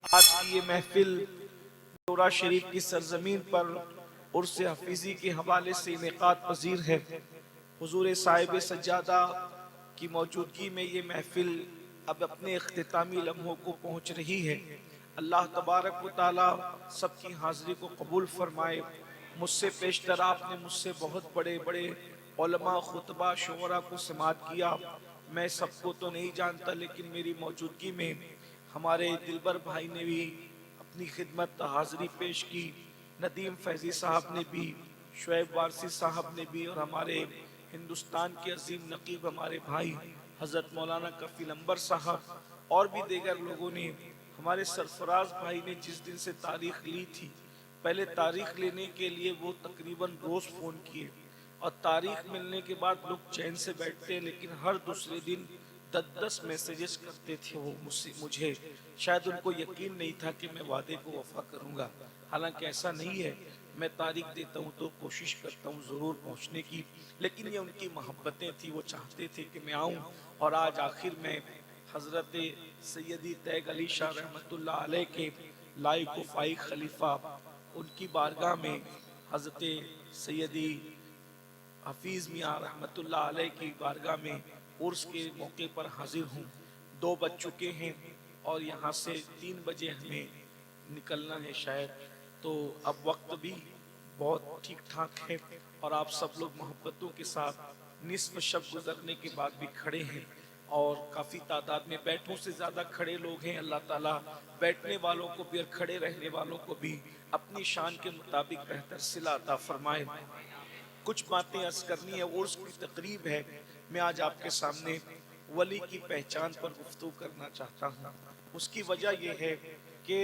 आज की ये महफिल दौरा शरीफ की सरजमीन पर उर्स हफीजी के हवाले से इनेकाद पजीर है। हुजूर साहिब सज्जादा की मौजूदगी में ये महफिल अब अपने इख्तितामी लम्हों को पहुँच रही है। अल्लाह तबारक व तआला सबकी हाजिरी को कबूल फरमाए। मुझसे पेशतर आपने मुझसे बहुत बड़े बड़े उलमा, खुतबा, शुअरा को समात किया। मैं सबको तो नहीं जानता, लेकिन मेरी मौजूदगी में हमारे दिलबर भाई ने भी अपनी खिदमत हाजिरी पेश की। नदीम फैजी साहब ने भी, शुएब वारसी साहब ने भी, और हमारे हिंदुस्तान के अजीम नकीब हमारे भाई हज़रत मौलाना कफील अंबर साहब और भी दीगर लोगों ने, हमारे सरफराज भाई ने जिस दिन से तारीख ली थी, पहले तारीख लेने के लिए वो तकरीबन रोज फ़ोन किए और तारीख मिलने के बाद लोग चैन से बैठते हैं, लेकिन हर दूसरे दिन 10-10 मैसेजेस करते थे वो मुझे। शायद उनको यकीन नहीं था कि मैं वादे को वफा करूंगा। हालांकि ऐसा नहीं है, मैं तारीख देता हूँ तो कोशिश करता हूँ ज़रूर पहुँचने की, लेकिन ये उनकी मोहब्बतें थी। वो चाहते थे कि मैं आऊँ, और आज आखिर में हज़रत सैयदी तैग अली शाह रहमतुल्लाह अलैह के लाइक व खलीफा उनकी बारगाह में हज़रत सैयदी हफीज़ मियाँ रहमतुल्लाह अलैह की बारगाह में उर्स के मौके पर हाजिर हूँ। 2 बज चुके हैं और यहाँ से 3 बजे हमें निकलना है शायद, तो अब वक्त भी बहुत ठीक ठाक है और आप सब लोग मोहब्बतों के साथ निस्फ शब गुजरने के बाद भी खड़े हैं और काफ़ी तादाद में, बैठों से ज़्यादा खड़े लोग हैं। अल्लाह ताला बैठने वालों को भी और खड़े रहने वालों को भी अपनी शान के मुताबिक बेहतर सिला अता फरमाए। कुछ बातें अर्ज करनी है, उर्स की तकरीब है। मैं आज आपके सामने वली की पहचान पर गुफ्तगू करना चाहता हूँ। उसकी वजह यह है कि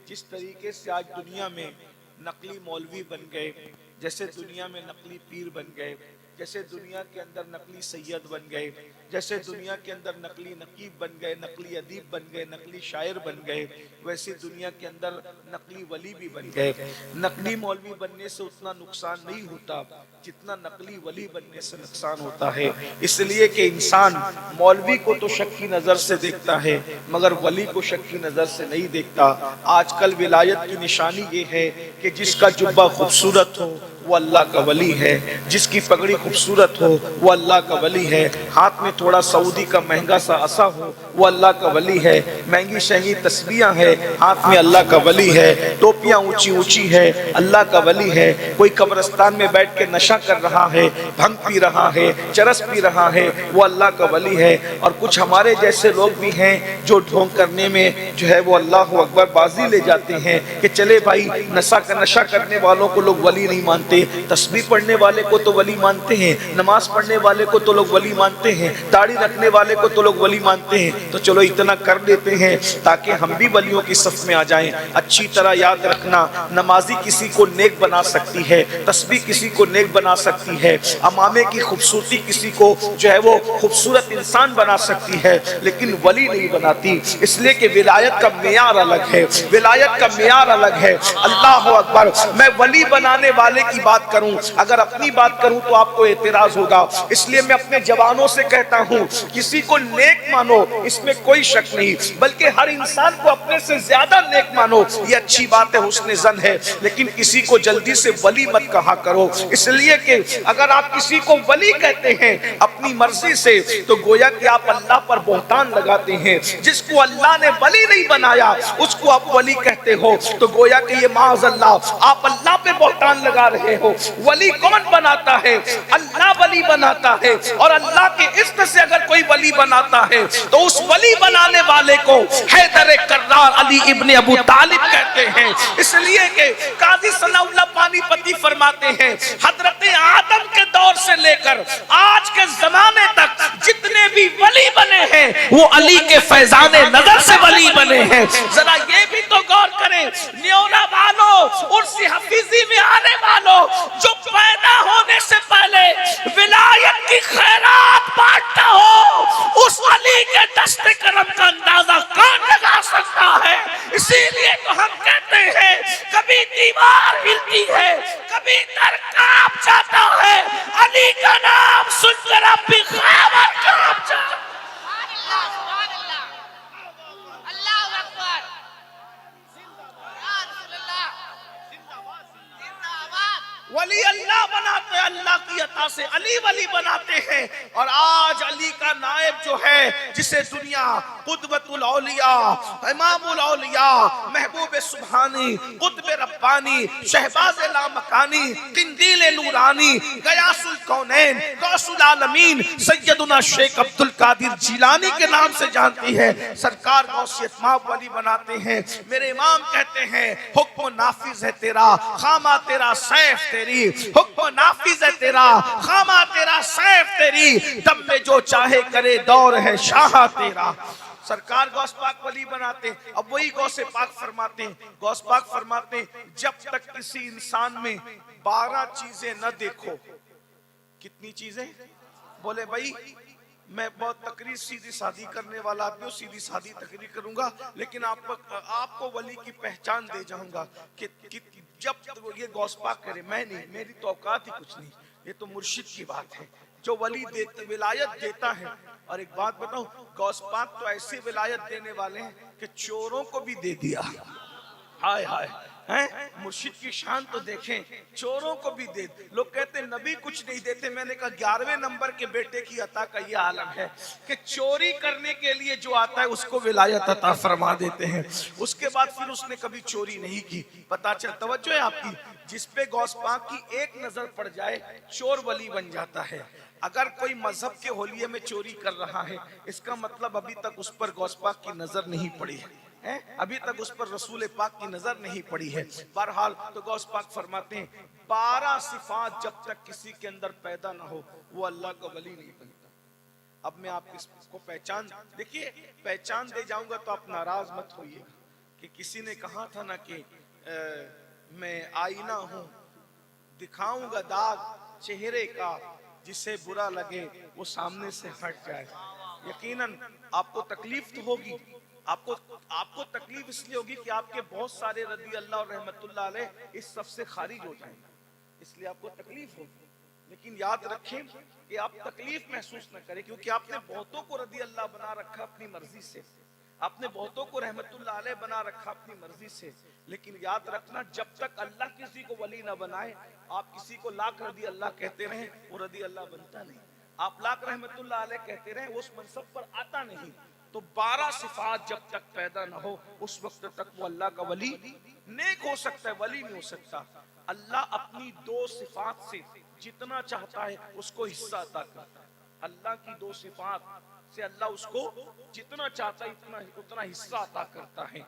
जिस तरीके से आज दुनिया में नकली मौलवी बन गए, जैसे दुनिया में नकली पीर बन गए, जैसे दुनिया के अंदर नकली सैयद बन गए, जैसे दुनिया के अंदर नकली नकीब बन गए, नकली अदीब बन गए, नकली शायर बन गए, वैसे दुनिया के अंदर नकली वली भी बन गए। नकली मौलवी बनने से उतना नुकसान नहीं होता जितना नकली वली बनने से नुकसान होता है। इसलिए कि इंसान मौलवी को तो शक की नज़र से देखता है, मगर वली को शक की नज़र से नहीं देखता। आजकल विलायत की निशानी ये है कि जिसका जुब्बा खूबसूरत हो वो अल्लाह का वली है, जिसकी पगड़ी खूबसूरत हो वो अल्लाह का वली है, हाथ में थोड़ा सऊदी का महंगा सा असा हो वो अल्लाह का वली है, महंगी शहंगी तस्बीहां है हाथ में अल्लाह का वली है, टोपियां ऊंची ऊंची है अल्लाह का वली है। कोई कब्रिस्तान में बैठ के नशा कर रहा है, भंग पी रहा है, चरस पी रहा है, वो अल्लाह का वली है। और कुछ हमारे जैसे लोग भी हैं जो ढोंग करने में जो है वो अल्लाह अकबर बाजी ले जाते हैं कि चले भाई नशा करने वालों को लोग वली नहीं मानते, तस्बीह पढ़ने वाले को तो वली मानते हैं, नमाज पढ़ने वाले को तो लोग वली मानते हैं, दाढ़ी रखने वाले को तो लोग वली मानते हैं। तो चलो इतना कर देते हैं ताकि हम भी वलियों की सफ में आ जाएं। अच्छी तरह याद रखना, नमाजी किसी को नेक बना सकती है, तस्बीह किसी को नेक बना सकती है, अमामे की खूबसूरती किसी को जो है वो खूबसूरत इंसान बना सकती है, लेकिन वली नहीं बनाती। इसलिए कि विलायत का मेयार अलग है, विलायत का मेयार अलग है। अल्लाह अकबर। मैं वली बनाने वाले की बात करूं, अगर अपनी बात करूं तो आपको एतराज होगा, इसलिए मैं अपने जवानों से कहता हूं किसी को नेक मानो, इसमें कोई शक नहीं, बल्कि हर इंसान को अपने से ज्यादा नेक मानो, ये अच्छी बात है, हुस्ने ज़न है, लेकिन किसी को जल्दी से वली मत कहा करो। इसलिए कि अगर आप किसी को वली कहते हैं अपनी मर्जी से, तो गोया कि आप अल्लाह पर बोहतान लगाते हैं। जिसको अल्लाह ने वली नहीं बनाया उसको आप वली कहते हो, तो गोया कि ये माज़अल्लाह आप अल्लाह पे बोहतान लगा रहे हो। वली कौन बनाता है? अल्लाह वली बनाता है, और अल्लाह के इज्जत से अगर कोई वली बनाता है तो उस वली बनाने वाले को हैदर कर्रार अली इब्ने अबू तालिब कहते हैं। इसलिए कि काजी सनाउल्लाह पानीपती फरमाते हैं हजरत आदम के दौर से लेकर आज के जमाने तक जितने भी वली बने हैं वो अली के फैजाने नजर से वली बने हैं। जरा ये भी तो गौर करें, न्योरा वालों, उर्सी हफीजी में आने वालों, जो पैदा होने से पहले विलायत की खैरात बांटता हो, उस अली के दस्ते करम का अंदाजा कौन लगा सकता है? इसीलिए तो हम कहते हैं कभी दीवार हिलती है, कभी दर कांप जाता है, अली का नाम सुनकर अब भी ख़ैबर कांप जाता है। वली अल्लाह बनाते हैं, अल्लाह की अता से अली वली बनाते हैं। और आज अली का नायब जो है, जिसे दुनिया कुतबतुल औलिया, इमामुल औलिया, महबूब सुब्हानी, कुतब रब्बानी, शहबाज लामकानी, किंदील नूरानी, गयासुल कौनैन, गौसुल आलमीन, सैयदुना शेख अब्दुल कादिर जिलानी के नाम से जानती है। सरकार गौसियत माब वली बनाते हैं। मेरे इमाम कहते हैं, हुक्म नाफिज है तेरा, खामा तेरा सैफ तेरी, हुक्म नाफिज है तेरा, खामा तेरा सैफ तेरी, दम में जो चाहे करे दौर है शाह तेरा। सरकार गौस पाक वली बनाते हैं। अब वही गौसे पाक फरमाते हैं, गौस पाक फरमाते हैं, जब तक किसी इंसान में 12 चीजें न देखो। कितनी चीजें? बोले भाई मैं बहुत तकरीर सीधी सादी करने वाला आदमी हूँ, सीधी सादी तकरीर करूंगा, लेकिन आपको वली की पहचान दे जाऊंगा कि जब ये गौस पाक करे, मैं नहीं, मेरी तो औकात ही कुछ नहीं, ये तो मुर्शिद की बात है जो वली विलायत देता है। और एक बात बताऊं, गौस पाक तो ऐसी विलायत देने वाले हैं कि चोरों को भी दे दिया। हाय हाय हैं, मुर्शिद की शान तो देखें, चोरों को भी दे। लोग कहते हैं नबी कुछ नहीं देते, मैंने कहा 11वें नंबर के बेटे की अता का ये आलम है कि चोरी करने के लिए जो आता है उसको विलायत अता फरमा देते हैं। उसके बाद फिर उसने कभी चोरी नहीं की। पता चल, तवज्जो है आपकी, जिसपे गौस पाक की एक नजर पड़ जाए चोर वली बन जाता है। अगर कोई मजहब के होलिये में चोरी कर रहा है, इसका मतलब अभी तक उस पर गौस पाक की नजर नहीं पड़ी है, अभी तक उस पर रसूल पाक की नजर नहीं पड़ी है। बहरहाल तो गौस पाक फरमाते हैं, 12 सिफात जब तक किसी के अंदर पैदा ना हो वो अल्लाह का वली नहीं बनता। अब मैं आप इसको पहचान, देखिए पहचान दे जाऊंगा तो आप नाराज मत होइएगा कि किसी ने कहा था ना कि मैं आईना हूं, दिखाऊंगा दाग चेहरे का, जिसे बुरा लगे वो सामने से हट जाए। यकीनन आपको तकलीफ तो होगी, आपको तकलीफ इसलिए होगी कि आपके बहुत सारे रदी अल्लाह और रहमतुल्लाह अलैह इस सफ से खारिज हो जाएंगे, इसलिए आपको तकलीफ होगी। लेकिन याद रखें कि आप तकलीफ महसूस न करें, क्योंकि आपने बहुतों को रदी अल्लाह बना रखा अपनी मर्जी से, आपने बहुतों को रहमतुल्लाह अलैह बना रखा अपनी मर्जी से। लेकिन याद रखना, जब तक अल्लाह किसी को वली ना बनाए, आप किसी को लाख रदी अल्लाह कहते रहें, वो रदी अल्लाह बनता नहीं। आप लाख रहमतुल्लाह अलैह कहते रहें, वो उस मनसब पर आता नहीं। तो 12 सिफात जब तक पैदा ना हो उस वक्त तक वो अल्लाह का वली नेक हो सकता है, वली नहीं हो सकता। अल्लाह अपनी 2 सिफात से जितना चाहता है उसको हिस्सा अता करता है। अल्लाह की 2 सिफात से अल्लाह उसको जितना चाहता है उतना हिस्सा अता करता है।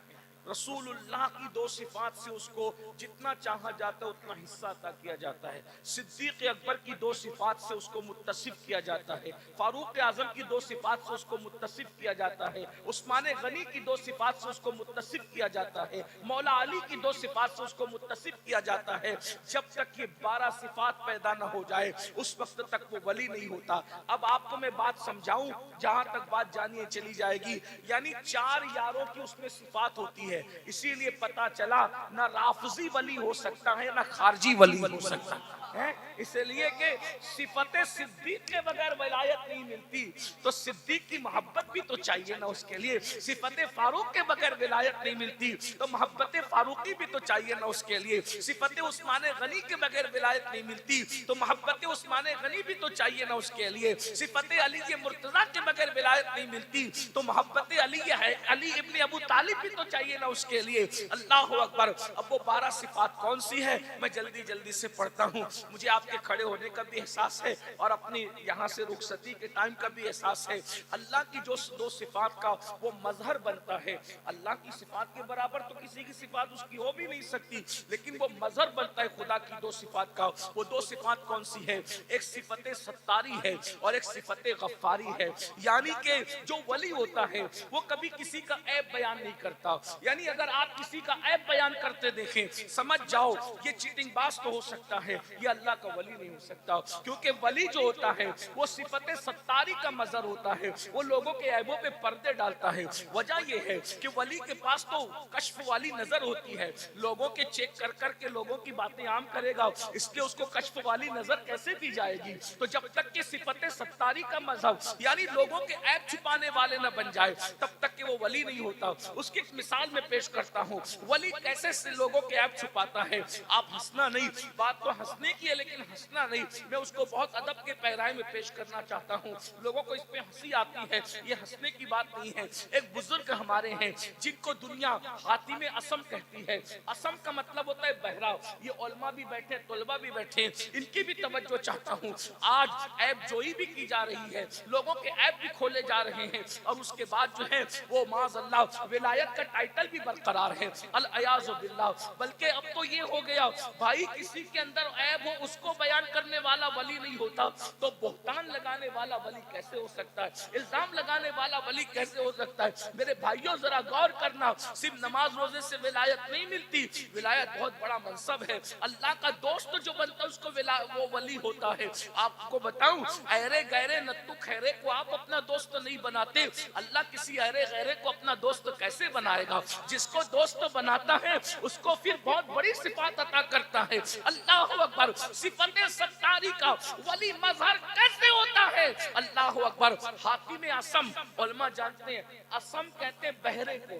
रसूलुल्लाह की 2 सिफात से उसको जितना चाहा जाता है उतना हिस्सा अता किया जाता है। सिद्दीक अकबर की 2 सिफात से उसको मुत्तसिफ किया जाता है। फारूक आजम की 2 सिफात से उसको मुत्तसिफ किया जाता है। उस्मान गनी की 2 सिफात से उसको मुत्तसिफ किया जाता है। मौला अली की 2 सिफात से उसको मुत्तसिफ किया जाता है। जब तक ये 12 सिफात पैदा ना हो जाए उस वक्त तक वो वली नहीं होता। अब आपको मैं बात समझाऊं, जहां तक बात जानिए चली जाएगी। यानी 4 यारों की उसमें सिफात होती है, इसीलिए पता चला ना राफजी वली हो सकता है ना खारजी वली हो सकता है। इसलिए कि सिफते सिद्दीक के बगैर विलायत नहीं मिलती, तो सिद्दीक की मोहब्बत भी तो चाहिए ना उसके लिए। सिफते फारूक के बगैर विलायत नहीं मिलती, तो मोहब्बत फारूकी भी तो चाहिए ना उसके लिए। सिफते उस्मान गनी के बगैर विलायत नहीं मिलती, तो मोहब्बत उस्मान गनी भी तो चाहिए ना उसके लिए। सिफते अली मुर्तजा के बगैर विलायत नहीं मिलती, तो मोहब्बत अली इब्न अबू तालिब भी तो चाहिए ना उसके लिए। अल्लाह अकबर। अब वो 12 सिफात कौन सी है, मैं जल्दी जल्दी से पढ़ता हूँ। मुझे आपके खड़े होने का भी एहसास है और अपनी यहाँ से रुखसती के टाइम का भी एहसास है। अल्लाह की जो 2 सिफात का वो मजहर बनता है, अल्लाह की सिफात के बराबर तो किसी की सिफात उसकी हो भी नहीं सकती, लेकिन वो मजहर बनता है खुदा की 2 सिफात का। वो 2 सिफात कौन सी है? एक सिफत सत्तारी है और एक सिफत गफ्फारी है। यानी कि जो वली होता है वो कभी किसी का ऐब बयान नहीं करता। यानी अगर आप किसी का ऐब बयान करते देखें, समझ जाओ ये चीटिंग बाज तो हो सकता है, ये अल्लाह का वली नहीं हो सकता। क्योंकि वली जो होता है वो सिफत सत्तारी का मजहर होता है, वो लोगों के ऐबों पे पर्दे डालता है। वजह ये है कि वली के पास तो कश्फ वाली नजर होती है, लोगों के चेक कर कर के लोगों की बातें आम करेगा, इसलिए उसको कश्फ वाली नजर कैसे दी जाएगी? तो जब तक कि सिफत सत्तारी का मजहब यानी लोगों के ऐब छुपाने वाले न बन जाए तब तक कि वो वली नहीं होता। उसकी एक मिसाल में पेश करता हूँ, वली कैसे से लोगों के ऐब छुपाता है। आप हंसना नहीं, बात तो हंसने है लेकिन हंसना नहीं। मैं उसको बहुत अदब के पैराए में पेश करना चाहता हूँ। लोगों को इस पे हंसी आती है, ये हंसने की बात नहीं है। एक बुजुर्ग हमारे हैं जिनको दुनिया हातिम असम कहती है। असम का मतलब होता है बहरा। ये उलमा भी बैठे, तुलबा भी बैठे, इनकी भी तवज्जो चाहता हूँ। आज ऐब जोई भी की जा रही है, लोगों के ऐब भी खोले जा रहे हैं, और उसके बाद जो है वो माज़अल्लाह विलायत का टाइटल भी बरकरार है, अल अयाज़ु बिल्लाह। बल्कि अब तो ये हो गया भाई, किसी के अंदर ऐब हो उसको बयान करने वाला वली नहीं होता, तो बोहतान लगाने वाला वली कैसे हो सकता है, इल्जाम लगाने वाला वली कैसे हो सकता है। मेरे भाइयों जरा गौर करना, सिर्फ नमाज रोजे से विलायत नहीं मिलती, विलायत बहुत बड़ा मनसब है। अल्लाह का दोस्त जो बनता है उसको वो वली होता है। आपको बताऊं, अहरे गहरे नत्तू खैरे को आप अपना दोस्त नहीं बनाते, अल्लाह किसी अहरे गहरे को अपना दोस्त कैसे बनाएगा। जिसको दोस्त बनाता है उसको फिर बहुत बड़ी सिफात अता करता है। अल्लाह अकबर, सिफत सत्तारी का वली मजहर कैसे होता है। अल्लाह अकबर। हातिम असम, उलमा जानते हैं असम कहते हैं बहरे को।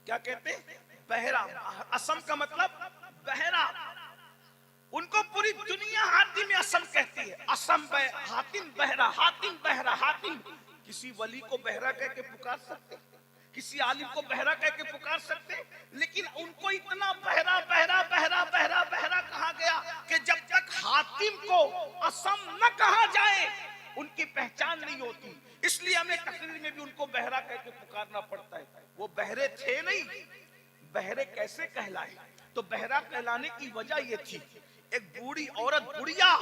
क्या कहते हैं? बहरा। असम का मतलब बहरा। उनको पूरी दुनिया हातिम असम कहती है। असम हातिम बहरा, हातिम बहरा, हातिम। किसी वली को बहरा कह के पुकार सकते, किसी आलिम को बहरा कह के पुकार सकते, लेकिन उनको इतना बहरा बहरा बहरा बहरा बहरा कहा गया कि जब तक हातिम को असम न कहा जाए उनकी पहचान नहीं होती। इसलिए हमें तकरीर में भी उनको बहरा कह के पुकारना पड़ता है। वो बहरे थे नहीं, बहरे कैसे कहलाए? तो बहरा कहलाने की वजह ये थी, एक बूढ़ी औरत, बुढ़िया,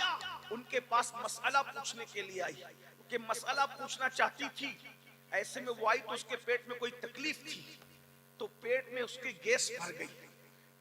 उनके पास मसला पूछने के लिए आई कि मसला पूछना चाहती थी। ऐसे में वो आई तो उसके पेट में कोई तकलीफ थी, तो पेट में उसके गैस भर गई।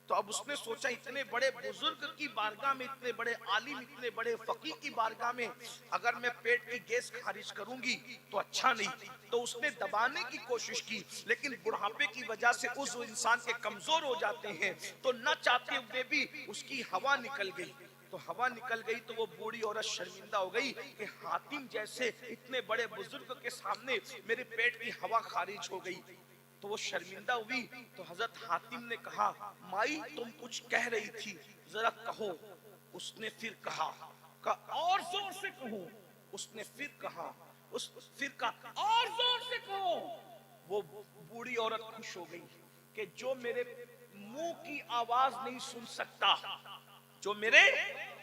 तो अब उसने सोचा इतने बड़े बुजुर्ग की बारगाह में, इतने बड़े आलिम, इतने बड़े फकीह की बारगाह में अगर मैं पेट की गैस खारिज करूंगी तो अच्छा नहीं। तो उसने दबाने की कोशिश की, लेकिन बुढ़ापे की वजह से उस इंसान के कमजोर हो जाते हैं, तो न चाहते हुए भी उसकी हवा निकल गई। तो हवा निकल गई तो वो बूढ़ी औरत शर्मिंदा हो गई कि हातिम जैसे इतने बड़े बुजुर्ग के सामने मेरे पेट की हवा खारिज हो गई। तो वो शर्मिंदा हुई। तो हजरत हातिम ने कहा, माई तुम कुछ कह रही थी, जरा कहो। उसने फिर कहा और जोर से कहो। उसने फिर कहा, फिर कहा और जोर से कहो। वो बूढ़ी औरत खुश हो गई कि जो मेरे मुंह की आवाज नहीं सुन सकता, जो मेरे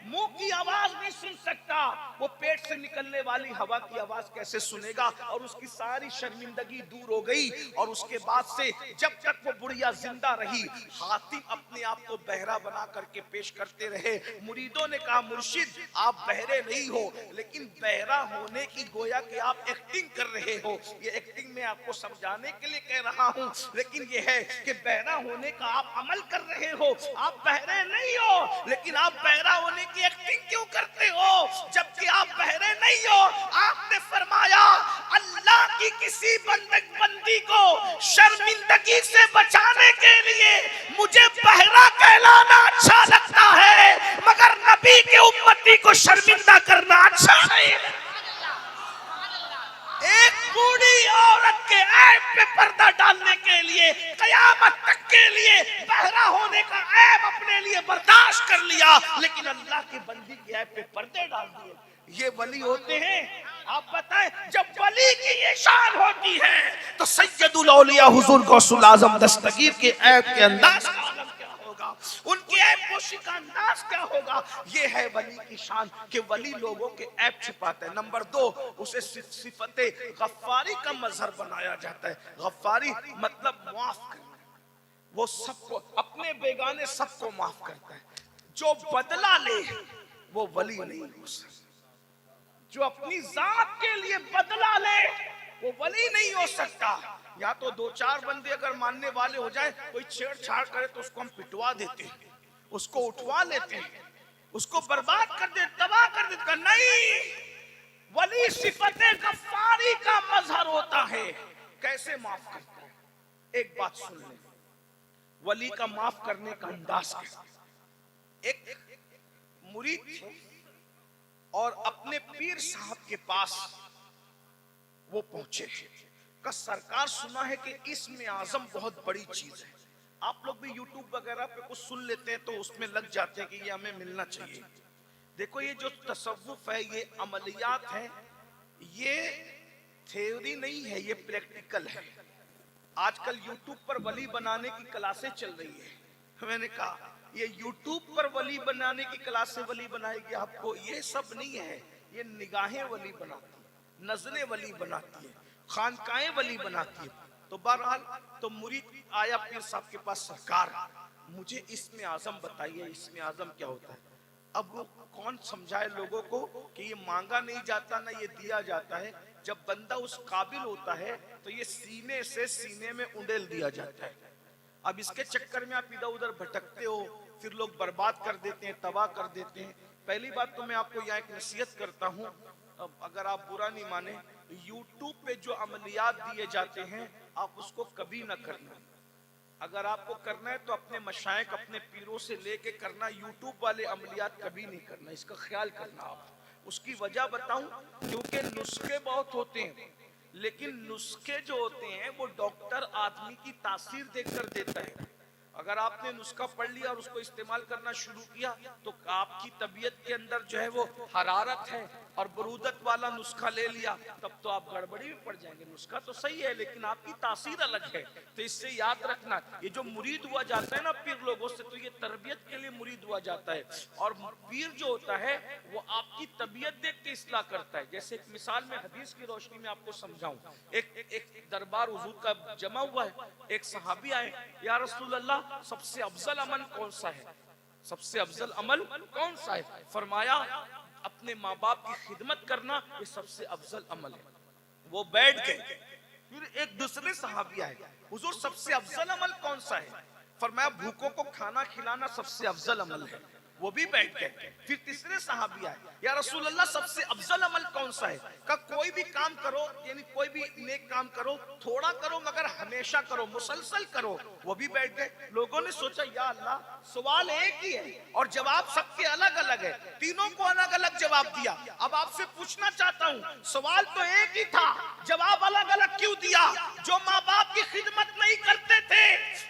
मुंह की आवाज नहीं सुन सकता, वो पेट से निकलने वाली हवा की आवाज कैसे सुनेगा। और उसकी सारी शर्मिंदगी दूर हो गई। और उसके बाद से जब तक वो बुढ़िया जिंदा रही, हातिम अपने आप को बहरा बना करके पेश करते रहे। मुरीदों ने कहा, मुर्शिद आप बहरे नहीं हो, लेकिन बहरा होने की गोया कि आप एक्टिंग कर रहे हो। ये एक्टिंग में आपको समझाने के लिए कह रहा हूँ, लेकिन ये है कि बहरा होने का आप अमल कर रहे हो। आप बहरे नहीं हो, लेकिन आप बहरा होने की एक्टिंग क्यों करते हो, जबकि आप बहरे नहीं हो। आपने फरमाया, अल्लाह की किसी बंदी को शर्मिंदगी से बचाने के लिए मुझे बहरा कहलाना अच्छा लगता है, मगर नबी के उम्मती को शर्मिंदा करना अच्छा नहीं। एक बूढ़ी औरत के ऐब पे पर्दा डालने के लिए, कयामत तक के लिए बहरा होने का ऐब अपने लिए बर्दाश्त कर लिया, लेकिन अल्लाह की बंदी के ऐब पे पर्दे डाल दिए। ये वली होते हैं। आप बताएं, जब वली की ये शान होती है तो सैयदुल औलिया हुजूर गौसुल आजम दस्तगीर के ऐब के अंदाज क्या होगा, उनके ऐब पोशी का अंदाज क्या होगा। ये है वली की शान कि वली लोगों के ऐब छिपाते हैं। नंबर 2, उसे सिफते गफ्फारी का मजहर बनाया जाता है। गफ्फारी मतलब माफ करना। वो सबको, अपने बेगाने सबको माफ करता है। जो बदला ले वो वली नहीं हो सकता। जो अपनी जात के लिए बदला ले वो वली नहीं हो सकता। या तो 2-4 बंदे अगर मानने वाले हो जाए, कोई छेड़छाड़ करे तो उसको हम पिटवा देते हैं, उसको उठवा लेते हैं, उसको बर्बाद कर दे, तबाह कर देते। नहीं, वली सिफते गफ्फारी का मजहर होता है। कैसे माफ करता है? एक बात सुन ले, वली का माफ करने का अंदाज कैसा। एक मुरीद थे और अपने पीर साहब के पास वो पहुंचे का सरकार, सुना है कि इसमें आजम बहुत बड़ी चीज है, आप लोग भी YouTube वगैरह पे कुछ सुन लेते हैं तो उसमें लग जाते हैं कि ये हमें मिलना चाहिए। देखो ये जो तसव्वुफ है ये अमलियात है, ये थ्योरी नहीं है, ये प्रैक्टिकल है। आजकल YouTube पर वली बनाने की क्लासें चल रही है। मैंने कहा ये YouTube पर वली बनाने की क्लासें वली बनाएगी आपको, ये सब नहीं है। ये निगाहें वली बनाती है, नजरें वली बनाती है, खानकाएं वली बनाती है। तो बहरहाल तो मुरीद आया पीर साहब के पास, सरकार मुझे इसमें आजम बताइए, इसमें आजम क्या होता है। अब वो कौन समझाए लोगों को कि ये मांगा नहीं जाता ना ये दिया जाता है। जब बंदा उस काबिल होता है तो ये सीने से सीने में उंडेल दिया जाता है। अब इसके चक्कर में आप इधर उधर भटकते हो, फिर लोग बर्बाद कर देते हैं, तबाह कर देते हैं। पहली बात तो मैं आपको यहाँ एक नसीहत करता हूँ, अगर आप बुरा नहीं माने, यूट्यूब पे जो अमलियात दिए जाते हैं आप उसको कभी ना करना। अगर आपको करना है तो अपने मशाइख अपने पीरों से लेके करना, यूट्यूब वाले अमलियात कभी नहीं करना, इसका ख्याल करना आप। उसकी वजह बताऊं, क्योंकि नुस्खे बहुत होते हैं, लेकिन नुस्खे जो होते हैं वो डॉक्टर आदमी की तासीर देखकर देता है। अगर आपने नुस्खा पढ़ लिया और उसको इस्तेमाल करना शुरू किया तो आपकी तबीयत के अंदर जो है वो हरारत है और बरूदत वाला नुस्खा ले लिया, तब तो आप गड़बड़ी में पड़ जाएंगे। नुस्खा तो सही है लेकिन आपकी तासीर अलग है। तो इससे याद रखना, ये जो मुरीद हुआ जाता है ना पीर लोगों से, तो ये तरबियत के लिए मुरीद हुआ जाता है। और पीर जो होता है वो आपकी तबीयत देख के इस्लाह करता है। जैसे एक मिसाल में हदीस की रोशनी में आपको समझाऊं, एक दरबार हुजूर का जमा हुआ है, एक सहाबी आए, या रसूल अल्लाह सबसे अफजल अमल कौन सा है, सबसे अफजल अमल कौन सा है। फरमाया अपने माँ बाप की खिदमत करना ये सबसे अफजल अमल है। वो बैठ गए, फिर एक दूसरे सहाबी आए, हुजूर सबसे अफजल अमल कौन सा है। फरमाया भूखों को खाना खिलाना सबसे अफजल अमल है। वो भी बैठ गए। फिर तीसरे सहाबी आए, या रसूल अल्लाह सबसे अफजल अमल कौन सा है। का कोई भी काम करो, यानी कोई भी नेक काम करो, थोड़ा करो मगर हमेशा करो, मुसलसल करो। वो भी बैठ गए। लोगों ने सोचा या अल्लाह सवाल एक ही है और जवाब सबके अलग अलग है, तीनों को अलग अलग जवाब दिया। अब आपसे पूछना चाहता हूँ, सवाल तो एक ही था, जवाब अलग अलग क्यों दिया। जो माँ बाप की खिदमत नहीं करते थे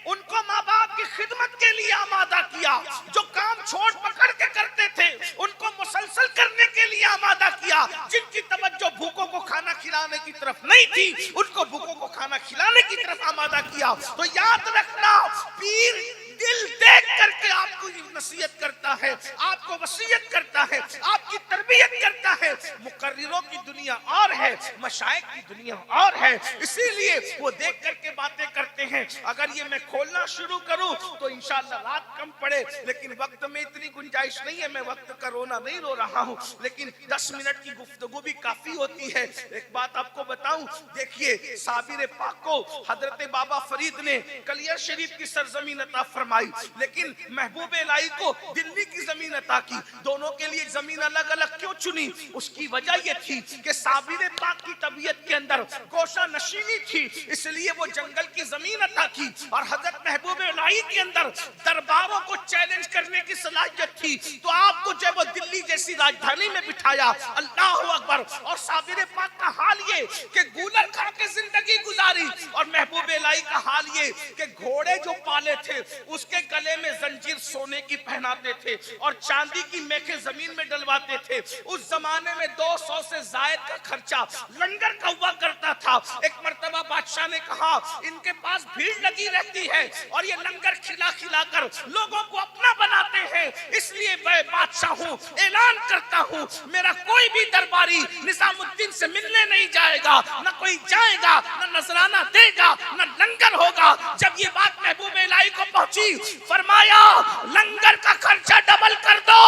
उनको माँ बाप की खिदमत के लिए आमादा किया, जो काम छोड़ पकड़ के करते थे उनको मुसलसल करने के लिए आमादा किया, जिनकी तवज्जो भूखों को खाना खिलाने की तरफ नहीं थी उनको भूखों को खाना खिलाने की तरफ आमादा किया। तो याद रखना, पीर दिल देख करके आपको नसीहत करता है, आपको वसीयत करता है, आपकी तरबियत करता है। मुकर्रिरों की दुनिया और है, मशाइख की दुनिया और है, इसीलिए वो देख करके बातें करते हैं। अगर ये मैं खोलना शुरू करूं तो इंशाअल्लाह रात कम पड़े, लेकिन वक्त में इतनी गुंजाइश नहीं है, मैं वक्त का रोना नहीं रो रहा हूं, लेकिन 10 मिनट की गुफ्तगू भी काफी होती है। एक बात आपको बताऊं, देखिए साबिर पाक को हजरत बाबा फरीद ने कलियर शरीफ की सरजमीन अता फरमाई, लेकिन महबूब इलाही को दिल्ली की जमीन अता की। दोनों के लिए जमीन अलग अलग क्यों चुनी? उसकी वजह यह थी कि साबिर पाक की तबीयत के अंदर गोशा नशीनी थी, इसलिए वो जंगल की जमीन अता की। और हजरत महबूब इलाही के अंदर दरबारों को चैलेंज करने की सलाहियत थी, तो आपको जब वो दिल्ली जैसी राजधानी में बिठाया, अल्लाह अकबर। और साबिर पाक का हाल ये कि गूलर खा के जिंदगी गुजारी, और महबूब इलाही का हाल ये कि घोड़े जो पाले थे उसके गले में जंजीर सोने की पहनाते थे और चांदी की मेखे जमीन में डलवाते थे। उस जमाने में 200 से जायद का खर्चा लंगर का हुआ करता था। एक मर्तबा बादशाह ने कहा इनके पास भीड़ लगी रहती है और ये लंगर खिला खिला कर लोगों को अपना बनाते हैं, इसलिए मैं बादशाह हूँ, ऐलान करता हूँ मेरा कोई भी दरबारी निजामुद्दीन से मिलने नहीं जाएगा, न कोई जाएगा, न नजराना देगा, न लंगर होगा। जब ये बात महबूब इलाही को पहुंची, फरमाया लंगर का खर्चा डबल कर दो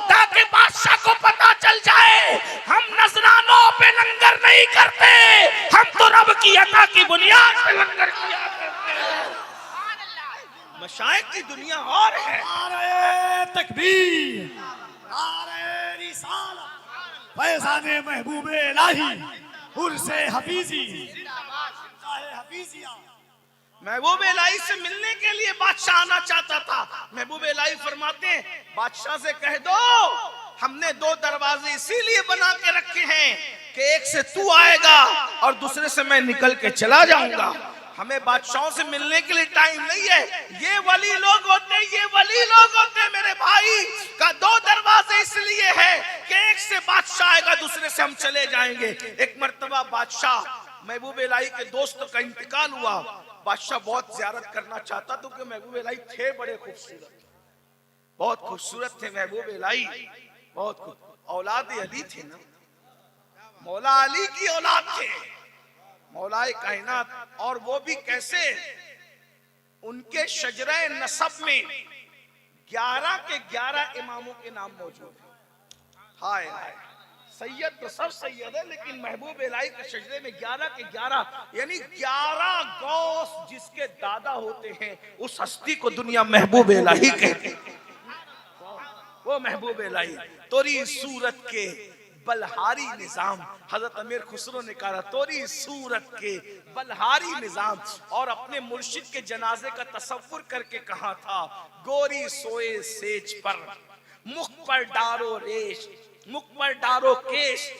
ताकि बादशाह को पता चल जाए हम नजरानों पे लंगर नहीं करते, हम तो रब की अता की बुनियाद पे लंगर किया करते हैं। मशाइख की दुनिया और है। नारे तकबीर, नारे रिसालत, फैज़ाने महबूब इलाही, उर्से हफीजी, हफीजिया। महबूब इलाही से मिलने के लिए बादशाह आना चाहता था। महबूब इलाही फरमाते हैं बादशाह से कह दो हमने 2 दरवाजे इसीलिए बना के रखे हैं कि एक से तू आएगा और दूसरे से मैं निकल के चला जाऊंगा। हमें बादशाहों से मिलने के लिए टाइम नहीं है। ये वली लोग होते हैं, ये वली लोग होते हैं मेरे भाई। का दो दरवाजे इसलिए है कि एक से बादशाह आएगा, दूसरे से हम चले जाएंगे। एक मर्तबा बादशाह महबूब इलाही के दोस्त का इंतकाल हुआ। बादशाह बहुत ज़ियारत करना चाहता तो कि महबूब इलाही थे बड़े खूबसूरत, बहुत खूबसूरत थे महबूब इलाही, बहुत औलाद अली थे ना, मौला अली की औलाद थे, मौलाए कायनात। और वो भी कैसे, उनके शजरे नसब में 11 के 11 इमामों के नाम मौजूद हैं। हाय हाय, सैयद तो सब सैयद है, लेकिन महबूब इलाही के शजरे में 11 के 11 यानी 11 गौस जिसके दादा होते हैं, उस हस्ती को दुनिया महबूब इलाही कहती है। वो महबूब इलाही तोरी सूरत के बलहारी निजाम, हजरत अमीर खुसरो ने कहा तोरी सूरत के बलहारी निजाम। और अपने मुर्शिद के जनाजे का तसव्वुर करके कहा था, गोरी सोए सेज पर मुख पर डारो रेश, मुख पर डारो केश,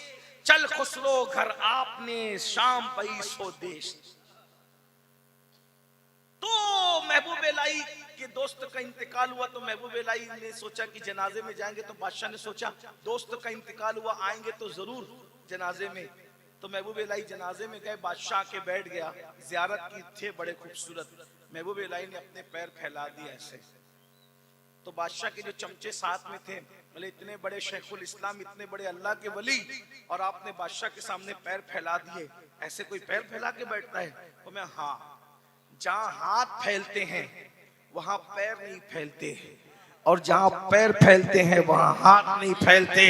चल खुसरो घर आपने शाम पई सो देश। तो महबूब इलाही के दोस्त का इंतकाल हुआ तो महबूब इलाही ने सोचा कि जनाजे में जाएंगे। तो बादशाह ने सोचा दोस्त का इंतकाल हुआ, आएंगे तो जरूर जनाजे में। तो महबूब इलाही जनाजे में गए, बादशाह के बैठ गया, जियारत की थे बड़े खूबसूरत। महबूब इलाही ने अपने पैर फैला दिए ऐसे। तो बादशाह के जो चमचे साथ में थे बोले, इतने बड़े शेखुल इस्लाम, इतने बड़े अल्लाह के वली, और आपने बादशाह के सामने पैर फैला दिए, ऐसे कोई पैर फैला के बैठता है? तो मैं हाँ, जहां हाथ फैलते हैं वहां पैर नहीं फैलते, और जहां पैर फैलते हैं वहां हाथ नहीं फैलते।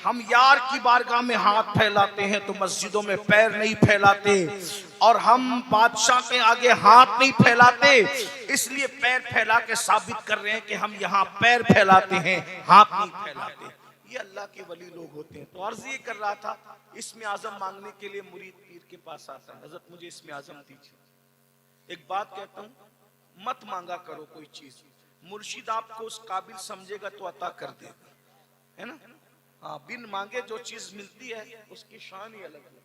हम यार की बारगाह में हाथ फैलाते हैं तो मस्जिदों में पैर नहीं फैलाते, और हम बादशाह के आगे हाथ नहीं फैलाते, इसलिए पैर फैला के साबित कर रहे हैं कि हम यहाँ पैर फैलाते हैं, हाथ नहीं फैलाते। ये अल्लाह के वली लोग होते हैं। तो अर्ज ये कर रहा था, इसमें आजम मांगने के लिए मुरीद पीर के पास आता है, हजरत मुझे इसमें आजम दीजिए। एक बात कहता हूँ, मत मांगा करो कोई चीज, मुर्शिद आपको उस काबिल समझेगा तो अता कर देगा, है ना। हाँ, बिन मांगे जो चीज मिलती है उसकी शान ही अलग है।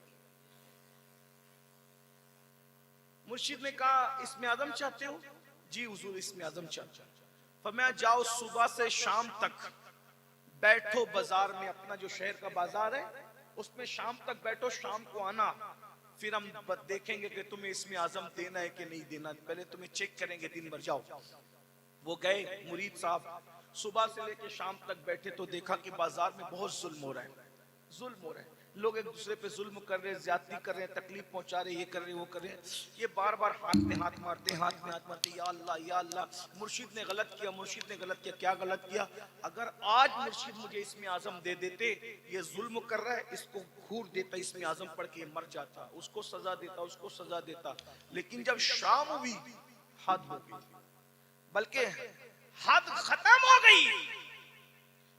मुर्शिद ने कहा इसमें आजम चाहते हो? जी हुजूर इसमें आजम चाहता हूं। फरमाया जाओ सुबह से शाम तक बैठो बाजार में, अपना जो शहर का बाजार है उसमें शाम तक बैठो, शाम को आना, फिर हम देखेंगे कि तुम्हें इसमें आजम देना है कि नहीं देना, पहले तुम्हें चेक करेंगे, दिन भर जाओ। वो गए मुरीद साहब, सुबह से लेकर शाम तक बैठे तो देखा कि बाजार में बहुत जुल्म हो रहा है, जुल्म हो रहा है, लोग एक दूसरे पे जुल्म कर रहे हैं, ज्यादती कर रहे हैं, तकलीफ पहुंचा रहे हैं, ये कर रहे हैं, वो कर रहे हैं। ये बार बार हाथ में हाथ मारते, हाथ में हाथ मारते, या अल्लाह या अल्लाह, मुर्शिद ने गलत किया, मुर्शिद ने गलत किया। क्या गलत किया? अगर आज मुर्शिद मुझे इसमें आजम दे देते, ये जुल्म कर रहा है, इसको घूर देता, इसमें आजम पढ़ के मर जाता, उसको सजा देता, उसको सजा देता। लेकिन जब शाम हुई, हद हो गई, बल्कि हद खत्म हो गई।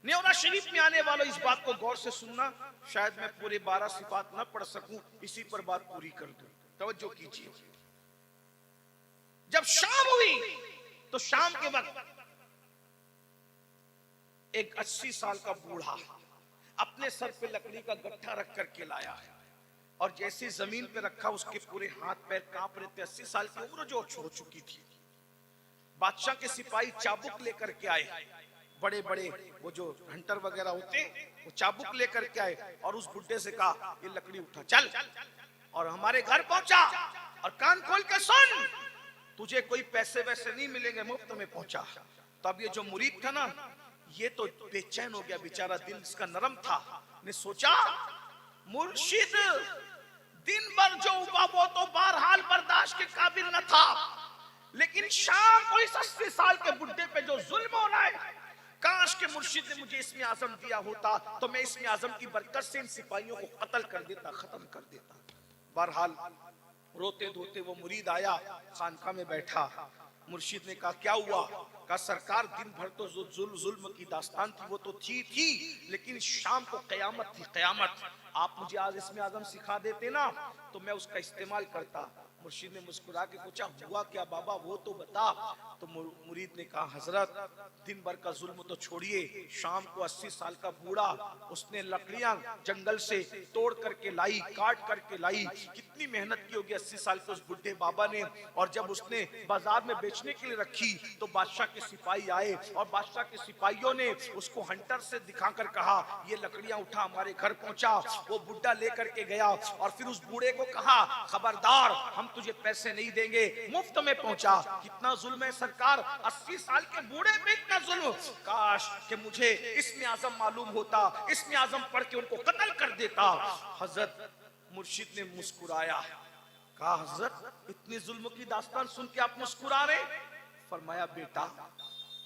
न्योरा शरीफ में आने वालों इस बात को गौर से सुनना, शायद मैं पूरे 12 सिफात न पढ़ सकूं, इसी पर बात पूरी कर दूं, तवज्जो कीजिए। जब शाम हुई तो शाम के वक्त एक 80 साल का बूढ़ा अपने सर पे लकड़ी का गट्ठा रख करके लाया है, और जैसे जमीन पे रखा उसके पूरे हाथ पैर कांप रहे थे। 80 साल की उम्र जो हो चुकी थी। बादशाह के सिपाही चाबुक लेकर के आए, बड़े बड़े वो जो हंटर वगैरह होते, वो चाबुक लेकर के आए और उस बुड्ढे से कहा ये लकड़ी उठा चल, और हमारे घर पहुंचा, और कान खोल के सुन, तुझे कोई पैसे वैसे नहीं मिलेंगे, मुफ्त में पहुंचा। तो अब ये जो मुरीद था ना, ये तो बेचैन हो गया बेचारा, दिल इसका नरम था, ने सोचा मुर्शिद दिन भर जो हुआ वो तो बहरहाल बर्दाश्त के काबिल न था, लेकिन शाम को इस 80 साल के बुड्ढे पे जो जुल्म हो रहा है, काश के मुर्शिद ने मुझे इसमें आजम दिया होता तो मैं इसमें आजम की बरकत से इन सिपाहियों को कत्ल कर देता, खत्म कर देता। बहरहाल रोते धोते वो मुरीद आया, खानका में बैठा। मुर्शिद ने कहा क्या हुआ? कहा सरकार दिन भर तो जुल्म की दास्तान थी, वो तो थी, लेकिन शाम को कयामत थी, कयामत। आप मुझे आज इसमें आजम सिखा देते ना तो मैं उसका इस्तेमाल करता। मुर्शिद ने मुस्कुरा के पूछा हुआ क्या बाबा, वो तो बता। तो मुरीद ने कहा, हजरत दिन भर का जुल्म तो छोड़िए, शाम को 80 साल का बूढ़ा उसने लकड़ियां जंगल से तोड़ करके लाई, काट करके लाई, कितनी मेहनत की होगी 80 साल के उस बुढ़े बाबा ने। और जब उसने बाजार में बेचने के लिए रखी तो बादशाह के सिपाही आए और बादशाह के सिपाहियों ने उसको हंटर से दिखाकर कहा, ये लकड़ियां उठा, हमारे घर पहुंचा। वो बुढ़ा लेकर के गया और फिर उस बूढ़े को कहा, खबरदार, हम तुझे पैसे नहीं देंगे, मुफ्त में पहुंचा। कितना जुल्म है सरकार, 80 साल के बूढ़े पे इतना जुल्म। काश कि मुझे इसमें आजम मालूम होता, इसमें आजम पढ़ के उनको कत्ल कर देता। हजरत मुर्शिद ने मुस्कुराया, कहा, हजरत इतनी जुल्म की दास्तान सुन के आप मुस्कुरा रहे? फरमाया, बेटा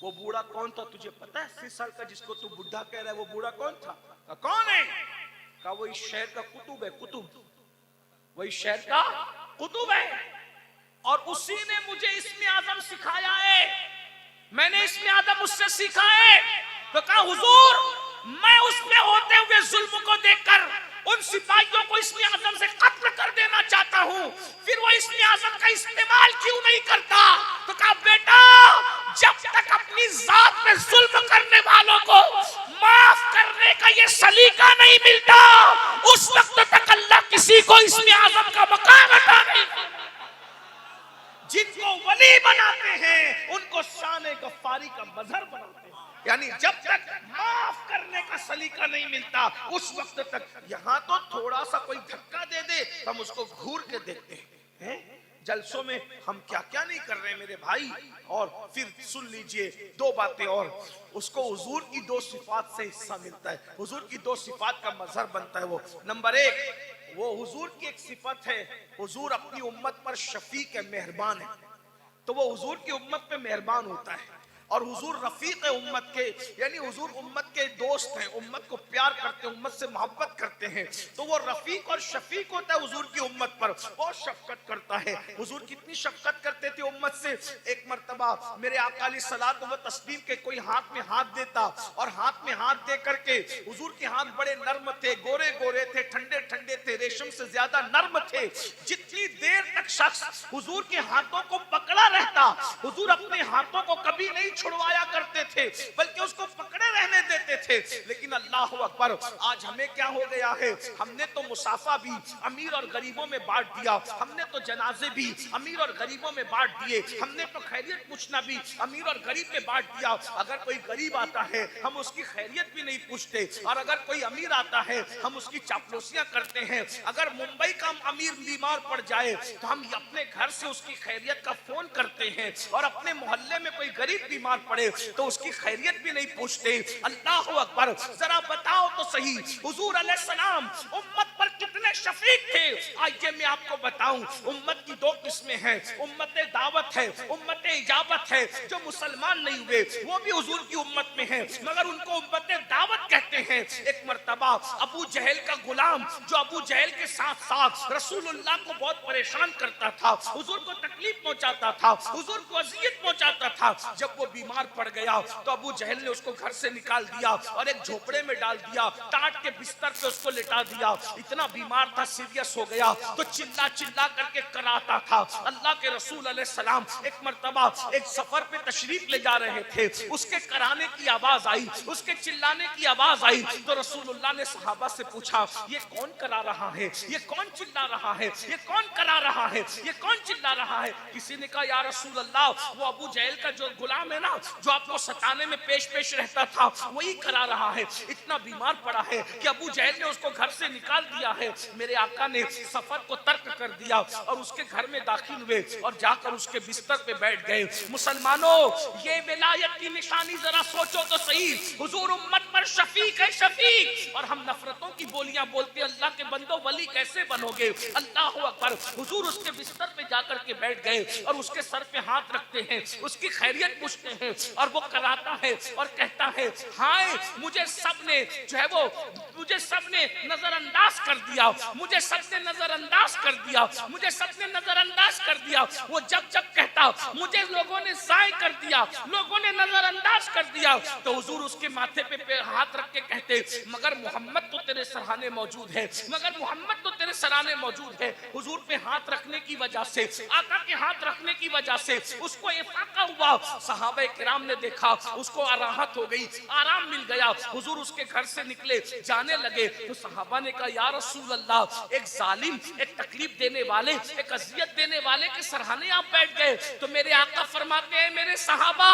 वो बूढ़ा कौन था तुझे पता है? 80 साल का जिसको तू बुढ़ा कह रहा है, वो बूढ़ा कौन था? कौन है? कहा, वही शहर का कुतुब है, कुतुब, वही शहर का कुतुब है, और उसी ने मुझे इसमें आजम सिखाया है, मैंने इसमें आजम उससे सीखा है। तो कहा, हुजूर मैं उसमें होते हुए जुल्म को देखकर उन सिपाहियों को इसमें आजम से कत्ल कर देना चाहता हूं, फिर वो इसमें आजम का इस्तेमाल क्यों नहीं करता? तो कहा, बेटा जब तक अपनी जात में जुल्म करने वालों को माफ करने का ये सलीका नहीं मिलता, उस वक्त तक अल्लाह किसी को इसमें आजम का मकाम अता नहीं। जिनको वली बनाते हैं उनको शान गफ्फारी का मजहर बनाते हैं। यानी जब तक माफ करने का सलीका नहीं मिलता उस वक्त तक, यहाँ तो थोड़ा सा कोई धक्का दे दे तो हम उसको घूर के देखते हैं। जलसों में हम क्या क्या नहीं कर रहे हैं मेरे भाई। और फिर सुन लीजिए दो बातें और, उसको हुजूर की दो सिफात से हिस्सा मिलता है, हुजूर की दो सिफात का मजहर बनता है। वो नंबर एक, वो हुजूर की एक सिफत है, हुजूर अपनी उम्मत पर शफीक है, मेहरबान है। तो वो हुजूर की उम्मत पे मेहरबान होता है। और हुजूर रफीक है उम्मत के, यानी हुजूर उम्मत के दोस्त हैं, उम्मत को प्यार करते हैं, उम्मत से मोहब्बत करते हैं। तो वो रफीक और शफीक होता है हुजूर की उम्मत पर, बहुत शफकत करता है। हुजूर कितनी शफकत करते थे उम्मत से। एक मर्तबा मेरे आका अलैहिस्सलात व तस्लीम के कोई हाथ में हाथ देता, और हाथ में हाथ दे करके, हुजूर के हाथ बड़े नर्म थे, गोरे गोरे थे, ठंडे ठंडे थे, रेशम से ज्यादा नर्म थे। जितनी देर तक शख्स हुजूर के हाथों को पकड़ा रहता, हुजूर अपने हाथों को कभी नहीं छुड़वाया करते थे, बल्कि उसको पकड़े रहने देते थे। लेकिन अल्लाह अकबर, आज हमें क्या हो गया है, हमने तो मुसाफा भी अमीर और गरीबों में बांट दिया, हमने तो जनाजे भी अमीर और गरीबों में बांट दिए, हमने तो खैरियत पूछना भी अमीर और गरीब में बांट दिया। अगर कोई गरीब आता है हम उसकी खैरियत भी नहीं पूछते, और अगर कोई अमीर आता है हम उसकी चापलूसियां करते हैं। अगर मुंबई का अमीर बीमार पड़ जाए तो हम अपने घर से उसकी खैरियत का फोन करते हैं, और अपने मोहल्ले में कोई गरीब बीमार पड़े तो उसकी खैरियत भी नहीं पूछते। अल्लाह अकबर, जरा बताओ तो सही, हुजूर अलैहिस्सलाम उम्मत पर कितने शफीक थे। आइए मैं आपको बताऊं, उम्मत की दो किस्में हैं, उम्मत दावत है, उम्मत इजाबत है। जो मुसलमान नहीं हुए वो भी हुजूर की उम्मत में है, मगर उनको उम्मत दावत कहते हैं। एक मर्तबा अबू जहल का गुलाम, जो अबू जहल के साथ साथ रसूलुल्लाह को बहुत परेशान करता था, हुजूर को तकलीफ पहुंचाता था, हुजूर को अजियत पहुंचाता था, जब वो बीमार पड़ गया तो अबू जहल ने उसको घर से निकाल दिया और एक झोपड़े में डाल दिया, टाट के बिस्तर पे उसको लेटा दिया। इतना बीमार था, सीरियस हो गया, तो चिल्ला चिल्ला करके कराता था। अल्लाह के रसूल अलैहिस्सलाम एक मर्तबा एक सफर पे तशरीफ ले जा रहे थे, उसके कराने की आवाज आई, उसके चिल्लाने की आवाज आई, तो रसूलुल्लाह ने सहाबा से पूछा, ये कौन करा रहा है, ये कौन चिल्ला रहा है, ये कौन करा रहा है, ये कौन चिल्ला रहा है? किसी ने कहा, या रसूल अल्लाह, वो अबू जहल का जो गुलाम है ना, जो आपको सताने में पेश पेश रहता था, वही करा रहा है। इतना बीमार पड़ा है कि अबू जहल ने उसको घर से निकाल दिया है। मेरे आका ने सफर को तर्क कर दिया और उसके घर में दाखिल हुए और जाकर उसके बिस्तर पे बैठ गए। मुसलमानों, ये विलायत की निशानी जरा सोचो तो सही, हुजूर उम्मत पर शफीक है, शफीक। और हम नफरतों की बोलियां बोलते, अल्लाह के बंदो वली कैसे बनोगे? अल्लाह अकबर, हुजूर उसके बिस्तर पे जाकर के बैठ गए और उसके सर पे हाथ रखते हैं, उसकी खैरियत पूछते हैं, और वो कराता है और कहता है, हाय मुझे सबने जो है वो मुझे सबने नजरअंदाज कर दिया, मुझे सबने नजरअंदाज कर दिया, मुझे सबने नजरअंदाज कर दिया। वो जब जब कहता, मुझे लोगों ने ज़ाय कर दिया, लोगों ने नजरअंदाज कर दिया, तो हुजूर उसके माथे पे हाथ रख के कहते मगर मोहम्मद तो तेरे सराहने मौजूद है, मगर मोहम्मद तो तेरे सराहने मौजूद है। हुजूर पे हाथ रखने की वजह से, आका के हाथ रखने की वजह से उसको इफाका हुआ। सहाबा किराम ने देखा, उसको राहत हो गई, आराम मिल गया। हुजूर उसके घर से निकले, जाने लगे तो सहाबा ने कहा या रसूल अल्लाह, एक जालिम, एक तकलीफ देने वाले, एक अजियत देने वाले के सराहने आप बैठ गए। तो मेरे आका फरमाते हैं मेरे सहाबा,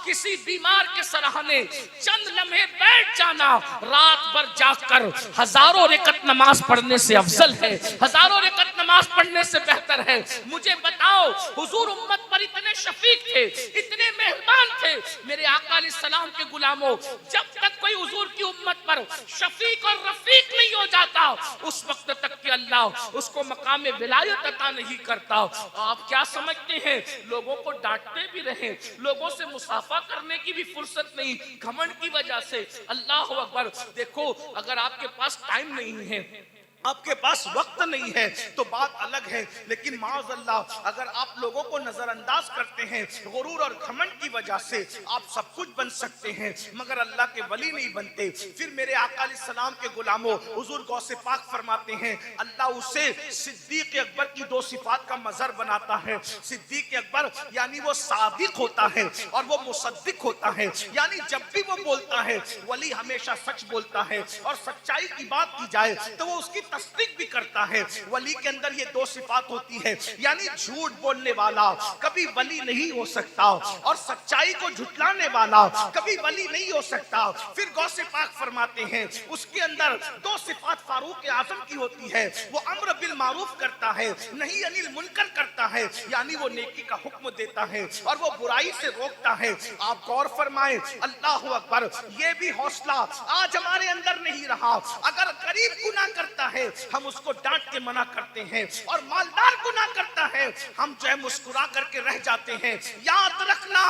किसी बीमार के सराहने चंद लम्हे बैठ जाना रात भर जागकर हजारों रकत नमाज पढ़ने से अफजल है, हजारों रकत नमाज पढ़ने से बेहतर है। मुझे बताओ, हुजूर उम्मत पर इतने शफीक थे, इतने मेहरबान थे। मेरे आका अलैहिस्सलाम के गुलामों, जब तक कोई हुजूर की उम्मत पर शफीक और रफीक नहीं हो जाता, उस वक्त तक कि अल्लाह उसको मकाम विलायत अता नहीं करता। आप क्या समझते हैं, लोगों को डांटते भी रहे, लोगों से मुसाफा करने की भी फुर्सत नहीं, घमंड की वजह से। अल्लाह अकबर। देखो, अगर आपके पास टाइम नहीं है, आपके पास वक्त नहीं है तो बात अलग है, लेकिन माअज़ल्लाह अगर आप लोगों को नजरअंदाज करते हैं गुरूर और घमंड की वजह से, आप सब कुछ बन सकते हैं मगर अल्लाह के वली नहीं बनते। फिर मेरे आका अलैहिस्सलाम के गुलामों, हुजूर गौसे पाक फरमाते हैं अल्लाह उसे सिद्दीक अकबर की दो सिफात का मजहर बनाता है। सिद्दीक अकबर यानी वो सादिक होता है और वो मुसद्दिक होता है, यानी जब भी वो बोलता है वली हमेशा सच बोलता है, और सच्चाई की बात की जाए तो वो उसकी तस्दीक भी करता है। वली के अंदर ये दो सिफात होती है, यानी झूठ बोलने वाला कभी वली नहीं हो सकता और सच्चाई को झुटलाने वाला कभी वली नहीं हो सकता। फिर गौसे पाक फरमाते हैं उसके अंदर दो सिफात फारूक आजम की होती है, वो अम्र बिल मारूफ करता है, नहीं अनिल मुनकर करता है, यानी वो नेकी का हुक्म देता है और वो बुराई से रोकता है। आप गौर फरमाएं, अल्लाह अकबर, ये भी हौसला आज हमारे अंदर नहीं रहा। अगर गरीब गुनाह करता है हम उसको डांट के मना करते हैं, और मालदार गुनाह करता है हम जो है मुस्कुरा करके रह जाते हैं। याद रखना,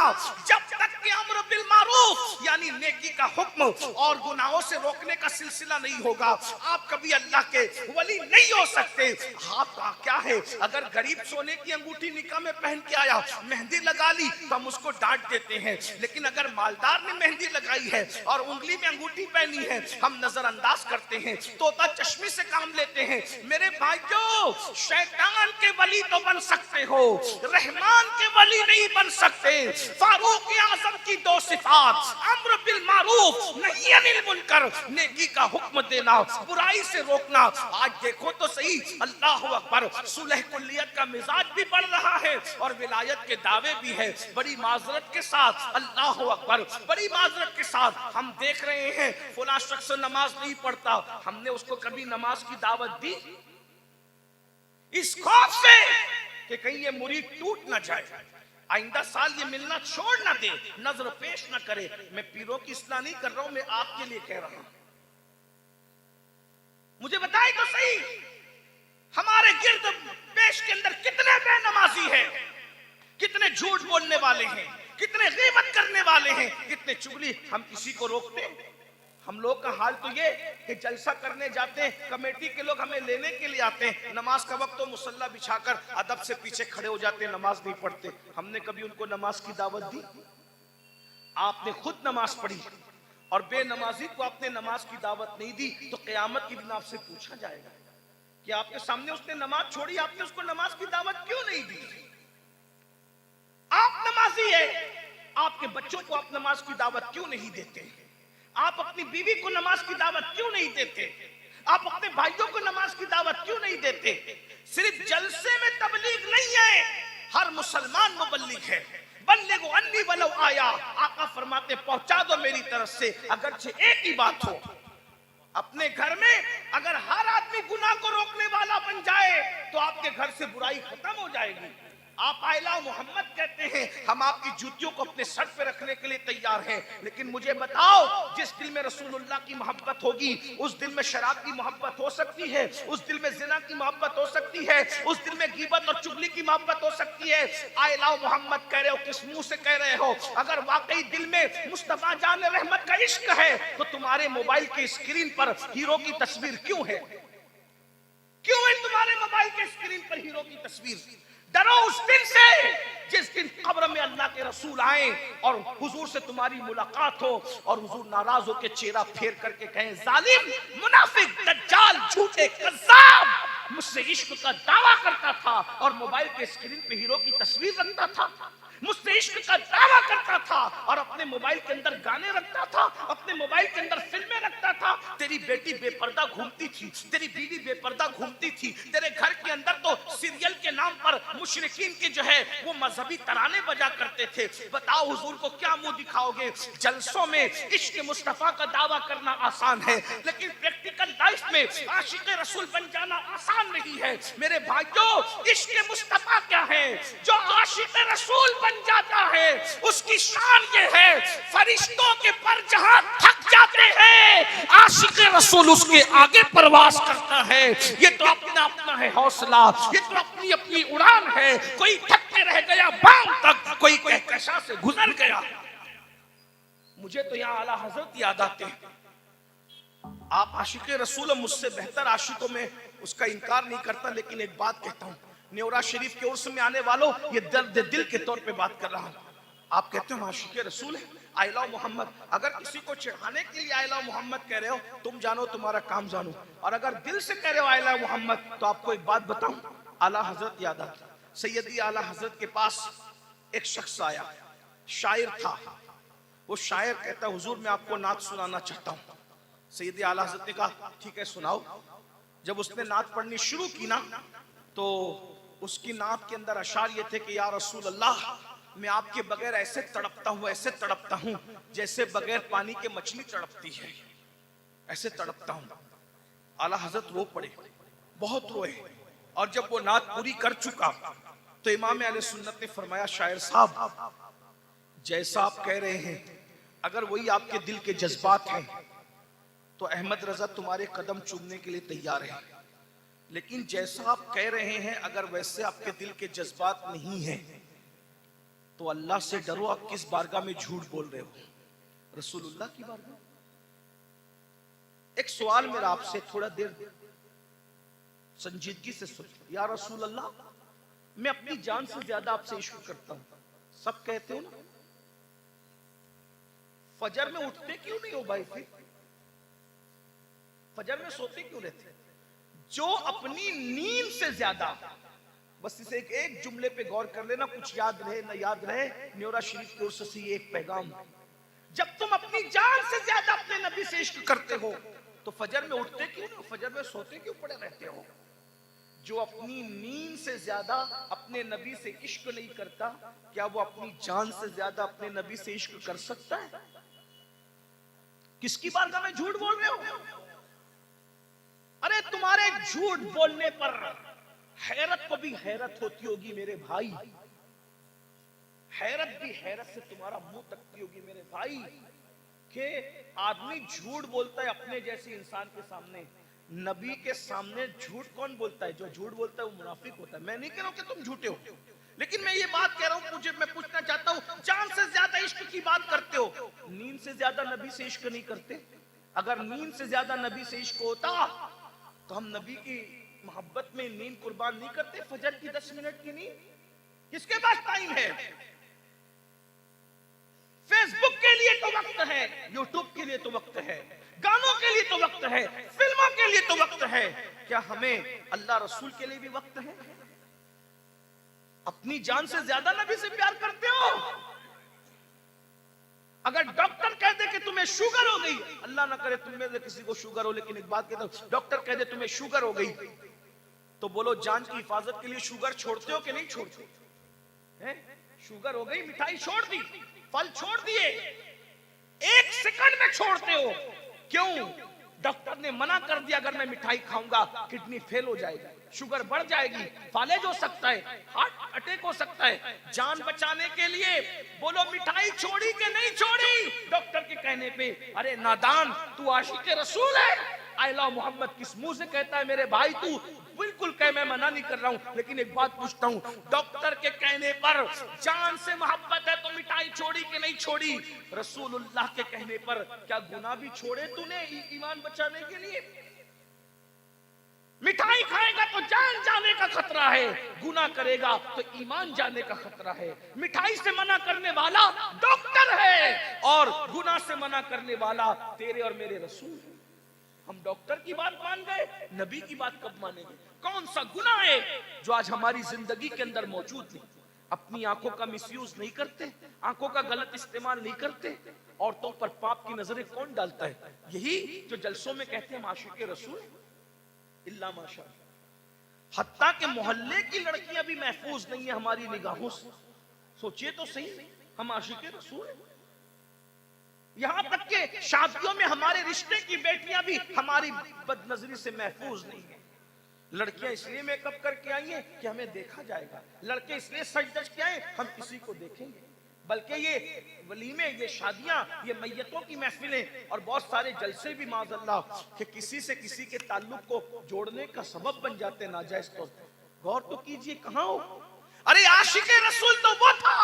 जब तक कि अम्र बिल मारूफ यानी नेकी का हुक्म और गुनाहों से रोकने का सिलसिला नहीं होगा, आप कभी अल्लाह के वली नहीं हो सकते। आपका क्या है, अगर गरीब सोने की अंगूठी निकाह में पहन के आया, मेहंदी लगा ली तो हम उसको डांट देते हैं, लेकिन अगर मालदार ने मेहंदी लगाई है और उंगली में अंगूठी पहनी है हम नजरअंदाज करते हैं, तोता चश्मे से काम लेते हैं। मेरे भाइयों, शैतान के वली तो बन सकते हो, रहमान के वली नहीं बन सकते। फारूक आजम की दो सिफात, अम्र बिल मारूफ नहीं अनिल मुनकर, नेकी का हुक्म देना, बुराई से रोकना। आज देखो तो सही, अल्लाह अकबर, सुलह कुल्लियत का मिजाज भी बढ़ रहा है और विलायत के दावे भी है। बड़ी माजरत के साथ, अल्लाह अकबर, बड़ी माजरत के साथ हम देख रहे हैं फला शख्स नमाज नहीं पढ़ता, हमने उसको कभी नमाज की दावत दी इस खौफ से कि कहीं ये मुरीद टूट ना जाए, आइंदा साल ये मिलना छोड़ ना दे, नजर पेश ना करे। मैं पीरों की इस्लाह नहीं कर रहा हूं, मैं आपके लिए कह रहा हूं। मुझे बताए तो सही, हमारे गिर्द पेश के अंदर कितने बेनमाजी हैं, कितने झूठ बोलने वाले हैं, कितने गीबत करने वाले हैं, कितने चुगली। हम किसी को रोकते हैं? हम लोग का हाल तो ये कि जलसा करने जाते हैं, कमेटी के लोग हमें लेने के लिए आते हैं, नमाज का वक्त तो मुसल्ला बिछाकर अदब से पीछे खड़े हो जाते हैं, नमाज नहीं पढ़ते। हमने कभी उनको नमाज की दावत दी? आपने खुद नमाज पढ़ी और बेनमाजी को आपने नमाज की दावत नहीं दी, तो क़यामत के दिन आपसे पूछा जाएगा कि आपके सामने उसने नमाज छोड़ी, आपने उसको नमाज की दावत क्यों नहीं दी? आप नमाजी है, आपके बच्चों को आप नमाज की दावत क्यों नहीं देते? आप अपनी बीवी को नमाज की दावत क्यों नहीं देते? आप अपने भाइयों को नमाज की दावत क्यों नहीं देते? सिर्फ जलसे में तबलीग नहीं है, हर मुसलमान मुबल्लिग है। बल्लिगु अन्नी वलौ आया, आका फरमाते पहुंचा दो मेरी तरफ से अगरचे एक ही बात हो। अपने घर में अगर हर आदमी गुनाह को रोकने वाला बन जाए तो आपके घर से बुराई खत्म हो जाएगी। आप आइला मोहम्मद कहते हैं, हम आपकी जूतियों को अपने सर पे रखने के लिए तैयार हैं, लेकिन मुझे बताओ, जिस दिल में रसूलुल्लाह की मोहब्बत होगी उस दिल में शराब की मोहब्बत हो सकती है, उस दिल में जिना की मोहब्बत हो सकती है, उस दिल में गीबत और चुगली की मोहब्बत हो सकती है। आइला मोहम्मद कह रहे हो, किस मुंह से कह रहे हो? अगर वाकई दिल में मुस्तफा जान रहमत का इश्क है तो तुम्हारे मोबाइल की स्क्रीन पर हीरो की तस्वीर क्यों है? क्यों है तुम्हारे मोबाइल के स्क्रीन पर हीरो की तस्वीर? डरो उस दिन से जिस दिन कब्र में अल्लाह के रसूल आए और हुजूर से तुम्हारी मुलाकात हो और हुजूर नाराज होकर चेहरा फेर करके कहें, जालिम, मुनाफिक, दज्जाल, झूठे, कज़्ज़ाब, मुझसे इश्क का दावा करता था और मोबाइल के स्क्रीन पे हीरो की तस्वीर रखता था, मुझसे इश्क का दावा करता था और अपने मोबाइल के अंदर गाने रखता था, अपने मोबाइल के अंदर फिल्में रखता था। तेरी बेटी बेपर्दा घूमती थी, तेरी बीवी बेपर्दा घूमती थी, तेरे घर के अंदर तो सीरियल के नाम पर मुशरिकीन के जो है वो मजहबी तराने बजा करते थे। बताओ हुजूर को क्या मुंह दिखाओगे? जलसों में इश्क मुस्तफा का दावा करना आसान है, लेकिन प्रैक्टिकल लाइफ में आशिक रसूल बन जाना आसान नहीं है। मेरे भाइयों, इश्क मुस्तफा क्या है? जो आशिक रसूल बन जाता है उसकी शान ये है, फरिश्तों के पर जहां थक जाते हैं, आशिक रसूल उसके आगे परवाज करता है। ये तो अपना है हौसला, ये तो अपनी अपनी उड़ान है। कोई थक के रह गया बाम तक, कोई कहकशा से गुजर गया। मुझे तो यहाँ आला हजरत याद आते हैं। आप आशिक रसूल, मुझसे बेहतर आशिकों में उसका इनकार नहीं करता, लेकिन एक बात कहता हूँ, न्योरा शरीफ के उर्स में आने वालों, ये दर्द दिल के तौर पे बात कर रहा हूँ। आप कहते हो आशिक रसूल है, आई लव मोहम्मद। अगर किसी को चिढ़ाने के लिए आई लव मोहम्मद कह रहे हो, तुम जानो तुम्हारा काम जानो, और अगर दिल से कह रहे हो आई लव मोहम्मद, तो आपको एक बात बताऊं, आला हजरत याद आता। सैयदी आला हजरत के पास एक शख्स आया, शायर था। वो शायर कहता, हुजूर मैं आपको नात सुनाना चाहता हूँ। सैयदी आला हजरत ने कहा ठीक है सुनाओ। जब उसने नात पढ़नी शुरू की ना, तो उसकी नात के अंदर अशार ये थे कि या रसूल अल्लाह, मैं आपके बगैर ऐसे तड़पता हूँ, ऐसे तड़पता हूँ जैसे बगैर पानी के मछली तड़पती है, ऐसे तड़पता हूँ। आला हजरत रो पड़े, बहुत रोए, और जब वो नात पूरी कर चुका तो इमाम अहले सुन्नत ने फरमाया, शायर साहब जैसा आप कह रहे हैं अगर वही आपके दिल के जज्बात हैं तो अहमद रजा तुम्हारे कदम चूमने के लिए तैयार है, लेकिन जैसा आप कह रहे हैं अगर वैसे आपके दिल के जज्बात नहीं हैं तो अल्लाह से डरो, आप किस बारगाह में झूठ बोल रहे हो? रसूलुल्लाह की बारगाह। एक सवाल मेरा आपसे, थोड़ा देर संजीदगी से सोचो। या रसूल अल्लाह, मैं अपनी जान से ज्यादा आपसे इश्क करता हूं, सब कहते हो ना, फजर में उठते क्यों नहीं हो भाई? फिर फजर में सोते क्यों रहते? जो अपनी नींद से ज्यादा, बस इसे एक जुमले पे गौर कर लेना, कुछ याद रहे ना याद रहे, न्योरा शरीफ की ओर से एक पैगाम, जब तुम अपनी जान से ज्यादा अपने नबी से इश्क करते हो तो फजर में उठते क्यों नहीं? फजर में सोते क्यों पड़े रहते हो? जो अपनी नींद से ज्यादा अपने नबी से इश्क नहीं करता, क्या वो अपनी जान से ज्यादा अपने नबी से इश्क कर सकता है? किसकी बारगाह में झूठ बोल रहे हो? अरे तुम्हारे झूठ बोलने पर हैरत को भी हैरत होती होगी मेरे भाई, हैरत भी हैरत से तुम्हारा मुंह तकती होगी मेरे भाई, कि आदमी झूठ बोलता है अपने जैसे इंसान के सामने, नबी के सामने झूठ कौन बोलता है? जो झूठ बोलता है वो मुनाफिक होता है। मैं नहीं कह रहा हूं कि तुम झूठे हो, लेकिन मैं ये बात कह रहा हूं, मुझे मैं पूछना चाहता हूं, जान से ज्यादा इश्क की बात करते हो, नींद से ज्यादा नबी से इश्क नहीं करते? अगर नींद से ज्यादा नबी से इश्क होता तो हम नबी की मोहब्बत में नींद कुर्बान नहीं करते? फजर की 10 मिनट की नींद किसके पास टाइम है? फेसबुक के लिए तो वक्त है, यूट्यूब के लिए तो वक्त है, गानों के लिए तो वक्त है, फिल्मों के लिए तो वक्त है, क्या हमें अल्लाह रसूल के लिए भी वक्त है? अपनी जान से ज्यादा नबी से प्यार करते हो? अगर डॉक्टर कह दे कि तुम्हें शुगर हो गई, अल्लाह ना करे तुम में से किसी को शुगर हो, लेकिन एक बात कहता हूं, डॉक्टर कह दे तुम्हें शुगर हो गई, तो बोलो जान की हिफाजत के लिए शुगर छोड़ते हो कि नहीं छोड़ते? हैं? शुगर हो गई, मिठाई छोड़ दी, फल छोड़ दिए, 1 सेकंड में छोड़ते हो, क्यों? डॉक्टर ने मना कर दिया अगर मैं मिठाई खाऊंगा किडनी फेल हो जाएगी, शुगर बढ़ जाएगी, फालेज हो सकता है, हार्ट अटैक हो सकता है। जान बचाने के लिए बोलो मिठाई छोड़ी कि नहीं छोड़ी? डॉक्टर के कहने पे, अरे नादान, तू आशिक रसूल है, आई लव मोहम्मद किस मुंह से कहता है मेरे भाई? तू बिल्कुल कह, मैं मना नहीं कर रहा हूं, लेकिन एक बात पूछता हूं, डॉक्टर के कहने पर जान से मोहब्बत है तो मिठाई छोड़ी कि नहीं छोड़ी? रसूलुल्लाह के कहने पर क्या गुनाह भी छोड़े तूने ईमान बचाने के लिए? मिठाई मिठाई खाएगा तो जान जाने का खतरा है, गुनाह करेगा तो ईमान जाने का खतरा है। मिठाई से मना करने वाला डॉक्टर है और गुनाह से मना करने वाला तेरे और मेरे रसूल है। हम डॉक्टर की बात मान गए, नबी की बात कब मानेंगे? कौन सा गुनाह है जो आज हमारी जिंदगी के अंदर मौजूद नहीं? अपनी आंखों का मिसयूज नहीं करते, आंखों का गलत इस्तेमाल नहीं करते, औरतों पर पाप की नजरें कौन डालता है? यही जो जलसों में कहते हैं आशिक रसूल इल्ला माशा। हत्ता के मोहल्ले की लड़कियां भी महफूज नहीं है हमारी निगाहों से। सोचिए तो सही, हम आशिक रसूल हैं। यहां तक के शादियों में हमारे रिश्ते की बेटियां भी हमारी बदनजरी से महफूज नहीं है। लड़कियां इसलिए मेकअप करके आई हैं कि हमें देखा जाएगा, लड़के इसलिए सज-धज के आए हम किसी को देखेंगे। बल्कि ये वलीमे, ये शादियां, ये मैयतों की महफिलें और बहुत सारे जलसे भी माज़अल्लाह कि किसी से किसी के ताल्लुक को जोड़ने का सबब बन जाते नाजायज तौर पर। गौर तो कीजिए, कहां हो? अरे आशिक रसूल तो वो था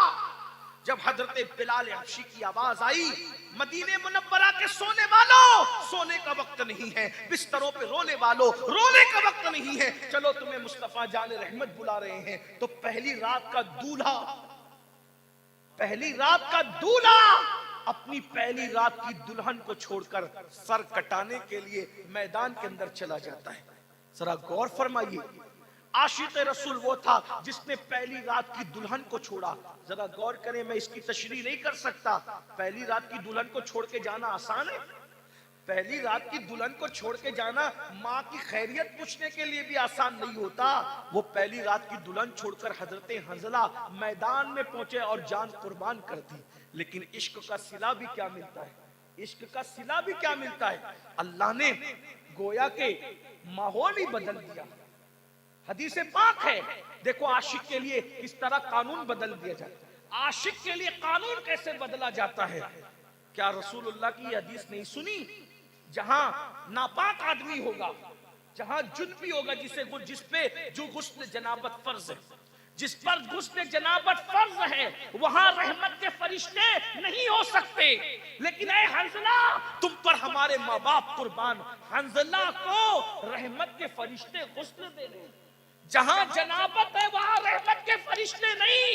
जब हजरत बिलाल हबशी की आवाज आई, मदीने मुनव्वरा के सोने वालों, सोने का वक्त नहीं है, बिस्तरों पे रोने वालों, रोने का वक्त नहीं है, चलो तुम्हें मुस्तफा जान रहमत बुला रहे हैं। तो पहली रात का दूल्हा अपनी पहली रात की दुल्हन को छोड़कर सर कटाने के लिए मैदान के अंदर चला जाता है। जरा गौर फरमाइए, आशिक रसूल वो था जिसने पहली रात की दुल्हन को छोड़ा। जरा गौर करें, मैं इसकी तशरीह नहीं कर सकता। पहली रात की दुल्हन को छोड़ के जाना आसान है? पहली रात की दुल्हन को छोड़ के जाना माँ की खैरियत पूछने के लिए भी आसान नहीं होता। वो पहली रात की दुल्हन छोड़कर हजरत हंजला मैदान में पहुंचे और जान कुर्बान कर दी। लेकिन इश्क का सिला भी क्या मिलता है? इश्क का सिला भी क्या मिलता है? अल्लाह ने गोया के माहौल ही बदल दिया। हदीस पाक है, देखो आशिक के लिए किस तरह कानून बदल दिया जाता है। आशिक के लिए कानून कैसे बदला जाता है? क्या रसूलुल्लाह की हदीस नहीं सुनी? जहां नापाक आदमी होगा, जहां जुनबी होगा, जिस पे जो गुस्ल जनाबत फर्ज है, जिस पर गुस्ल जनाबत फर्ज है, वहां रहमत के फरिश्ते नहीं हो सकते। लेकिन ऐ हंजला, तुम पर हमारे माँ बाप कुर्बान, हंजला को रहमत के फरिश्ते गुस्ल दे रहे। जहां जनाबत है वहां रहमत के फरिश्ते नहीं,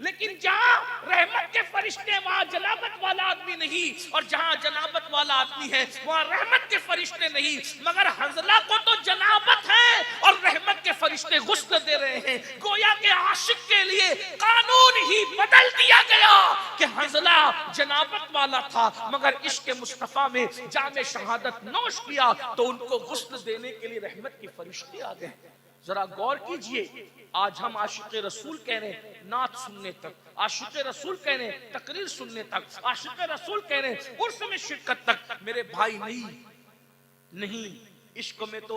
लेकिन जहां रहमत के फरिश्ते वहां जनाबत वाला आदमी नहीं, और जहां जनाबत वाला आदमी है वहां रहमत के फरिश्ते नहीं। मगर हंजला को तो जनाबत है और रहमत के फरिश्ते गुस्ल दे रहे हैं। गोया के आशिक के लिए कानून ही बदल दिया गया कि हंजला जनाबत वाला था, मगर इश्क मुस्तफा में जामे शहादत नोश किया तो उनको गुस्ल देने के लिए रहमत के फरिश्ते आ गए। जरा गौर कीजिए, आज हम आशिक रसूल कह रहे हैं नात सुनने तक, आशिक रसूल कह रहे हैं तकरीर सुनने तक, आशिक रसूल कह रहे हैं उर्स में शिरकत तक। मेरे भाई नहीं, इश्क में तो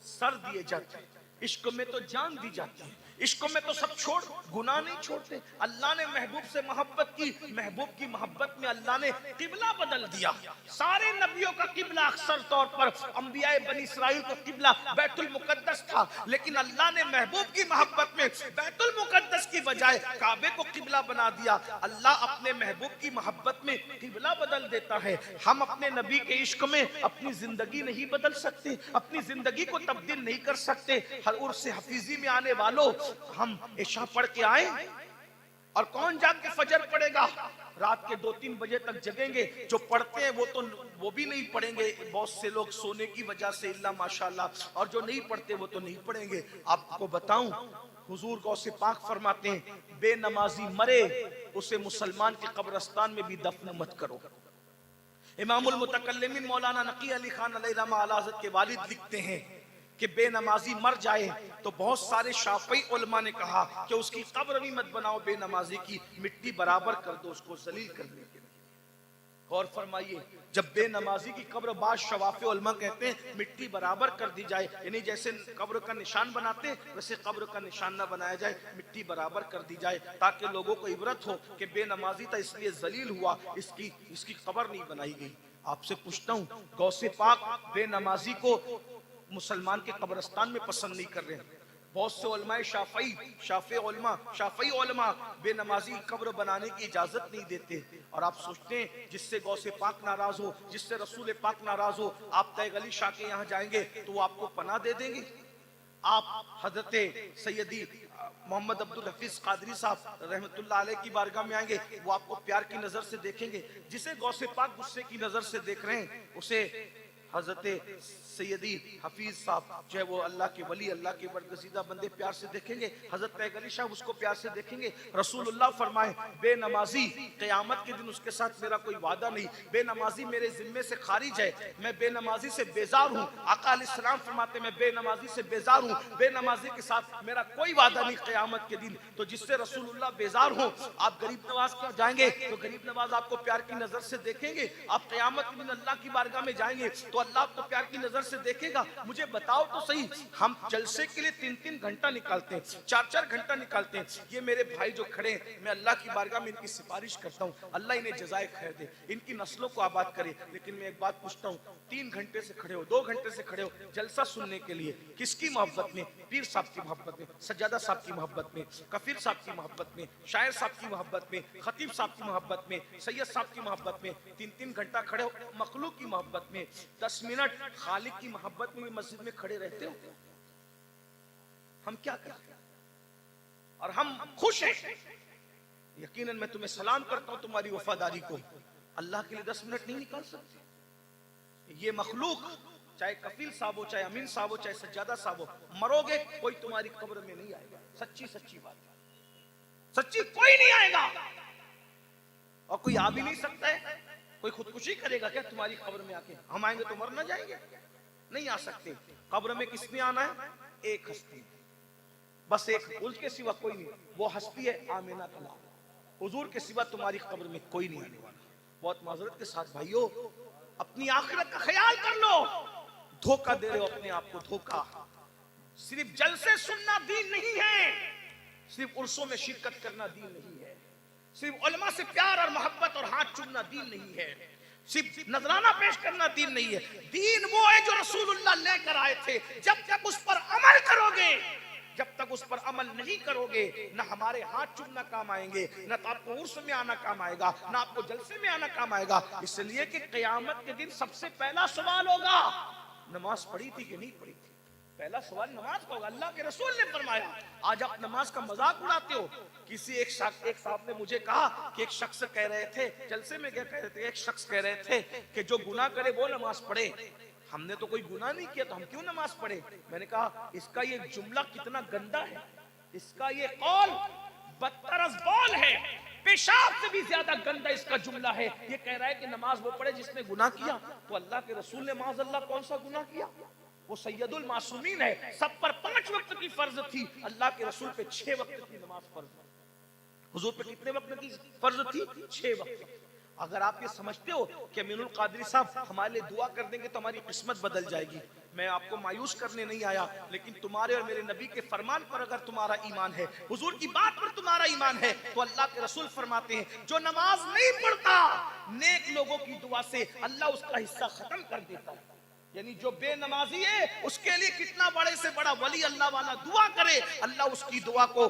सर दिए जाते हैं, इश्क में तो जान दी जाती है, इश्क में तो सब छोड़, गुनाह नहीं छोड़ते। अल्लाह ने महबूब से मोहब्बत की, महबूब की मोहब्बत में अल्लाह ने किबला बदल दिया। सारे नबियों का किबला अक्सर तौर पर अंबियाए बनी इस्राइल का किबला बैतुल मुकद्दस था, लेकिन अल्लाह ने महबूब की मोहब्बत में बैतुल मुकद्दस की बजाय काबे को किबला बना दिया। अल्लाह अपने महबूब की मोहब्बत में किबला बदल देता है। हम अपने नबी के इश्क में अपनी जिंदगी नहीं बदल सकते, अपनी जिंदगी को तब्दील नहीं कर सकते। हर उर्स हफीजी में आने वालों, हम इशा पढ़ के आए और कौन जाग के फजर पढ़ेगा? रात के 2-3 बजे तक जगेंगे। जो पढ़ते हैं वो भी नहीं पढ़ेंगे, बहुत से लोग सोने की वजह से, इल्ला माशाल्लाह, और जो नहीं पढ़ते वो तो नहीं पढ़ेंगे। आपको बताऊं, हुजूर गौसे पाक फरमाते हैं, बेनमाजी मरे उसे मुसलमान के कब्रिस्तान में भी दफन मत करो। इमामुल मुतकल्लिमीन मौलाना नकी अली खान अलैहिर्रहमा आला हज़रत के वालिद लिखते हैं कि बेनमाजी मर जाए तो बहुत सारे शाफई उलमा ने कहा कि उसकी कब्र भी मत बनाओ, बेनमाजी की मिट्टी बराबर कर दो उसको जलील करने के लिए। गौर फरमाइए, जब बेनमाजी की कब्र, बाद शवाफे उलमा कहते हैं मिट्टी बराबर कर दी जाए, यानी जैसे कब्र का निशान बनाते हैं वैसे कब्र का निशान ना बनाया जाए, मिट्टी बराबर कर दी जाए, ताकि लोगों को इबरत हो कि बेनमाजी था इसलिए जलील हुआ, इसकी कब्र नहीं बनाई गई। आपसे पूछता हूँ, गौसे पाक बेनमाजी को मुसलमान के कब्रिस्तान में पसंद नहीं कर रहे हैं। बहुत से उलमाए शाफई उलमा बेनमाजी कब्र बनाने की इजाजत नहीं देते। और आप सोचते हैं जिससे गौसे पाक नाराज हो, जिससे रसूल पाक नाराज हो, आप तय गली शाह के यहाँ जाएंगे तो वो आपको पनाह दे देंगे? आप हजरत सैयदी मोहम्मद अब्दुल हफीज कादरी साहब रहमतुल्लाह अलैह की बारगाह में आएंगे, वो आपको प्यार की नजर से देखेंगे। जिसे गौसे पाक गुस्से की नजर से देख रहे हैं उसे हजरत सैयदी हफीज साहब जो है वो अल्लाह के वली, अल्लाह के बरगजीदा बंदे प्यार से देखेंगे। हजरत तैयब अली साहब उसको प्यार से देखेंगे। रसूलुल्लाह फरमाए बेनमाजी क़यामत के दिन उसके साथ मेरा कोई वादा नहीं, बेनमाजी मेरे जिम्मे से खारिज है, मैं बेनमाजी से बेजार हूँ। आका अलैहिस्सलाम फरमाते मैं बेनमाजी से बेजार हूँ, बेनमाजी के साथ मेरा कोई वादा नहीं क़यामत के दिन। तो जिससे रसूलुल्लाह बेजार हो, आप गरीब नवाज पर जाएंगे तो गरीब नवाज आपको प्यार की नजर से देखेंगे। आप क़यामत के दिन अल्लाह की बारगाह में जाएंगे तो अल्लाह आपको प्यार की नजर से देखेगा। मुझे बताओ तो सही, हम जलसे के लिए 3-3 घंटा निकालते हैं, 4-4 घंटा निकालते हैं। ये मेरे भाई जो खड़े हैं, मैं अल्लाह की बारगाह में इनकी सिफारिश करता हूँ, अल्लाह इन्हें जज़ाए खैर दे, इनकी नस्लों को आबाद करे। लेकिन मैं एक बात पूछता हूँ, 3 घंटे से खड़े हो, 2 घंटे से खड़े हो जलसा सुनने के लिए, किसकी मोहब्बत में? पीर साहब की मोहब्बत में, सज्जादा साहब की मोहब्बत में, कफीर साहब की मोहब्बत में, शायर साहब की मोहब्बत में, खतीब साहब की मोहब्बत में, सैयद साहब की मोहब्बत में। 3-3 घंटा खड़े हो मखलूक की मोहब्बत में, 10 मिनट खालिक की मोहब्बत में मस्जिद में खड़े रहते हो। हम क्या करते हैं? और हम खुश हैं। यकीनन मैं तुम्हें सलाम करता हूं तुम्हारी वफादारी को, अल्लाह के लिए 10 मिनट नहीं निकाल सकते। ये मखलूक, चाहे कफील साहब हो, चाहे अमीन साहब हो, चाहे सज्जादा साहब हो, मरोगे कोई तुम्हारी कब्र में नहीं आएगा। सच्ची सच्ची बात, सच्ची कोई नहीं आएगा। और कोई आ भी नहीं सकता है। कोई खुदकुशी करेगा क्या तुम्हारी कब्र में आके? हम आएंगे तो मर ना जाएंगे? नहीं आ सकते। कब्र में किसने आना है? एक हस्ती, बस एक, उसके सिवा कोई नहीं। वो हस्ती है आमिना का लाल। हुजूर के सिवा तुम्हारी कब्र में कोई नहीं आने वाला। बहुत माजरत के साथ भाइयों, अपनी आखिरत का ख्याल कर लो। धोखा दे रहे हो अपने आप को, धोखा। सिर्फ जलसे सुनना दीन नहीं है, सिर्फ उर्सों में शिरकत करना दीन नहीं है, सिर्फ उलमा से प्यार और मोहब्बत और हाथ चूमना दीन नहीं है, सिर्फ नजराना पेश करना दीन नहीं है। दीन वो है जो रसूलुल्लाह लेकर आए थे। जब तक उस पर अमल करोगे, जब तक उस पर अमल नहीं करोगे, ना हमारे हाथ चूमना काम आएंगे, ना तो आपको उर्स में आना काम आएगा, ना आपको जलसे में आना काम आएगा। इसलिए कि क़यामत के दिन सबसे पहला सवाल होगा, नमाज पढ़ी थी कि नहीं पढ़ी थी। पहला सवाल नमाज का होगा। अल्लाह के रसूल ने फरमाया। आज आप नमाज का मजाक उड़ाते हो। किसी एक साहब ने मुझे कहा कि एक शख्स कह रहे थे, जलसे में क्या कह रहे थे, एक शख्स कह रहे थे कि जो गुनाह करे वो नमाज पढ़े। हमने तो कोई गुनाह नहीं किया तो हम क्यों नमाज पढ़े? मैंने कहा इसका ये जुमला कितना गंदा है, इसका ये कौल बदतरस कौल है, पेशाब से भी ज्यादा गंदा इसका जुमला है। ये कह रहा है कि नमाज वो पढ़े जिसने गुनाह किया। तो अल्लाह के रसूल ने माज़अल्लाह कौन सा गुनाह किया? वो सैयदुल मासूमीन है, सब पर 5 वक्त की फर्ज थी। अल्लाह के रसूल पे 6 वक्त की नमाज फर्ज। हुजूर पे कितने वक्त की फर्ज थी? 6 वक्त। अगर आप ये समझते हो कि अमीनुल कादरी साहब हमारे लिए दुआ कर देंगे तो हमारी किस्मत बदल जाएगी, मैं आपको मायूस करने नहीं आया। लेकिन तुम्हारे और मेरे नबी के फरमान पर अगर तुम्हारा ईमान है, हुजूर की बात पर तुम्हारा ईमान है, तो अल्लाह के रसूल फरमाते हैं जो नमाज नहीं पढ़ता, नेक लोगों की दुआ से अल्लाह उसका हिस्सा खत्म कर देता है। यानी जो बेनमाजी है उसके लिए कितना बड़े से बड़ा वली अल्लाह वाला दुआ करे, अल्लाह उसकी दुआ को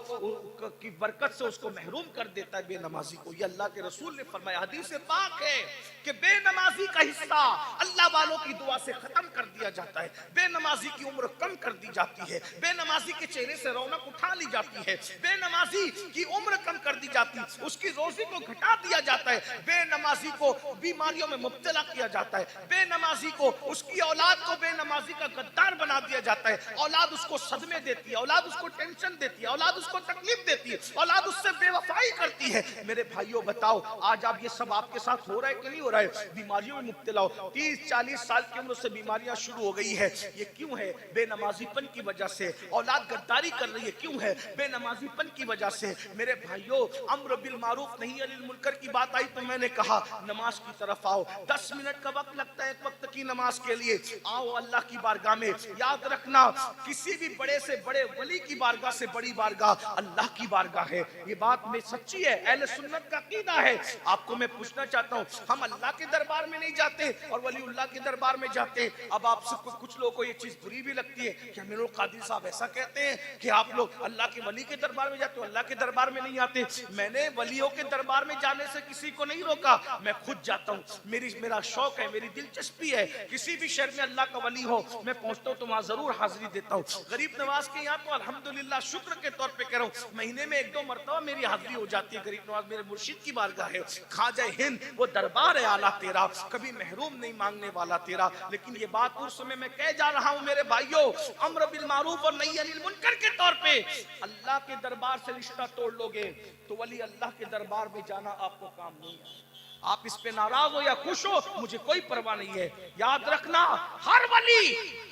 की बरकत से उसको महरूम कर देता है बेनमाजी को। ये अल्लाह के रसूल ने फरमाया। हदीस पाक है कि बेनमाजी का हिस्सा अल्लाह वालों की दुआ से खत्म कर दिया जाता है। बेनमाजी की उम्र कम कर दी जाती है, बेनमाजी के चेहरे से रौनक उठा ली जाती है, बेनमाजी की उम्र कम कर दी जाती है, उसकी रोजी को घटा दिया जाता है, बेनमाजी को बीमारियों में मुब्तला किया जाता है, बेनमाजी को उसकी औलाद को बेनमाजी का गद्दार बना दिया जाता है। औलाद उसको सदमे देती है, औलाद उसको टेंशन देती है, औलाद उसको तकलीफ देती है, औलाद उससे बेवफाई करती है। मेरे भाइयों बताओ, आज आप ये सब आपके साथ हो रहा है कि नहीं हो रहा है? बीमारियों में मुब्तला हो, 30-40 साल की उम्र से बीमारियां शुरू हो गई है। ये क्यों है? बेनमाजीपन की वजह से। औलाद गद्दारी कर रही है, क्यों है? बेनमाजीपन की वजह से। मेरे भाइयों, अम्र बिल मारूफ नही अनिल मुनकर की बात आई तो मैंने कहा नमाज की तरफ आओ। 10 मिनट का वक्त लगता है एक वक्त की नमाज के लिए। आओ अल्लाह की बारगाह में। याद रखना, किसी भी बड़े से बड़े वली की बारगाह से बड़ी बारगाह अल्लाह की बारगाह है। ये बात में सच्ची है, अहले सुन्नत का अकीदा है। आपको मैं पूछना चाहता हूँ, हम अल्लाह के दरबार में नहीं जाते और वलीउल्लाह के दरबार में जाते। अब आप सबको, कुछ लोगों को ये चीज बुरी भी लगती है कि अमीरुल कादिर साहब ऐसा कहते हैं कि आप लोग अल्लाह के वली के दरबार में जाते हो, अल्लाह के दरबार में नहीं आते। मैंने वलियों के दरबार में जाने से किसी को नहीं रोका, मैं खुद जाता हूँ। मेरा शौक है, मेरी दिलचस्पी है। किसी भी शहर शहर में अल्लाह का वली हो, मैं पहुंचता हूँ तो वहां जरूर हाजिरी देता हूँ। गरीब नवाज के यहाँ तो अल्हम्दुलिल्लाह शुक्र के तौर पे कह रहा हूँ, महीने में 1-2 मरतबा मेरी हाजिरी हो जाती है। गरीब नवाज मेरे मुर्शिद की बारगाह है, ख्वाजा हिंद वो दरबार है आला तेरा, कभी महरूम नहीं मांगने वाला तेरा। लेकिन ये बात उस समय मैं कह जा रहा हूँ मेरे भाइयों, अम्र बिल मारूफ और नही अनिल मुनकर के तौर पे अल्लाह के दरबार से रिश्ता तोड़ लोगे तो वली अल्लाह के दरबार में जाना आपको काम नहीं है। आप इस पे नाराज हो या खुश हो, मुझे कोई परवाह नहीं है। याद रखना, हर वली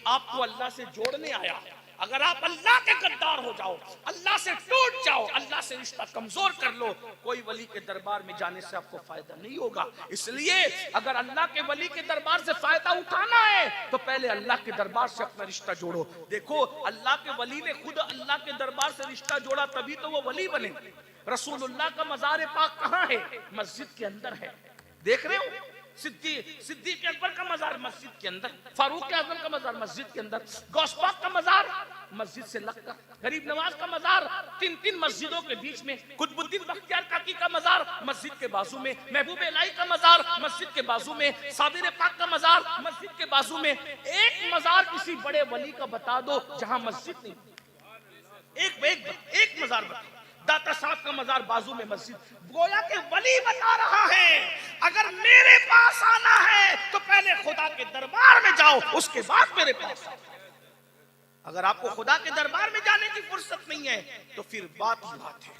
आपको अल्लाह से जोड़ने आया। अगर आप अल्लाह के गद्दार हो जाओ, अल्लाह से टूट जाओ, अल्लाह से रिश्ता कमजोर कर लो, कोई वली के दरबार में जाने से आपको फायदा नहीं होगा। इसलिए अगर अल्लाह के वली के दरबार से फायदा उठाना है तो पहले अल्लाह के दरबार से अपना रिश्ता जोड़ो। देखो, अल्लाह के वली ने खुद अल्लाह के दरबार से रिश्ता जोड़ा, तभी तो वो वली बने। रसूलुल्लाह का मज़ार पाक कहाँ है? मस्जिद के अंदर है। देख रहे हो, सिद्दीक अकबर का मज़ार मस्जिद के अंदर, फारूक आज़म का मज़ार मस्जिद के अंदर, गौस पाक का मज़ार मस्जिद से लगकर, गरीब नवाज का मज़ार 3 मस्जिदों के बीच में, कुतुबुद्दीन बख्तियार काकी का मज़ार मस्जिद के बाजू में, महबूब इलाही का मज़ार मस्जिद के बाजू में, साबिर पाक का मज़ार मस्जिद के बाजू में। एक मज़ार किसी बड़े वली का बता दो जहां मस्जिद नहीं। एक मज़ार बता। दाता साहब का मज़ार बाजू में मस्जिद। गोया के वली बता रहा है, अगर मेरे पास आना है तो पहले खुदा के दरबार में जाओ, उसके बाद मेरे पास आओ। अगर आपको खुदा के दरबार में जाने की फुर्सत नहीं है तो फिर बात ही बात है।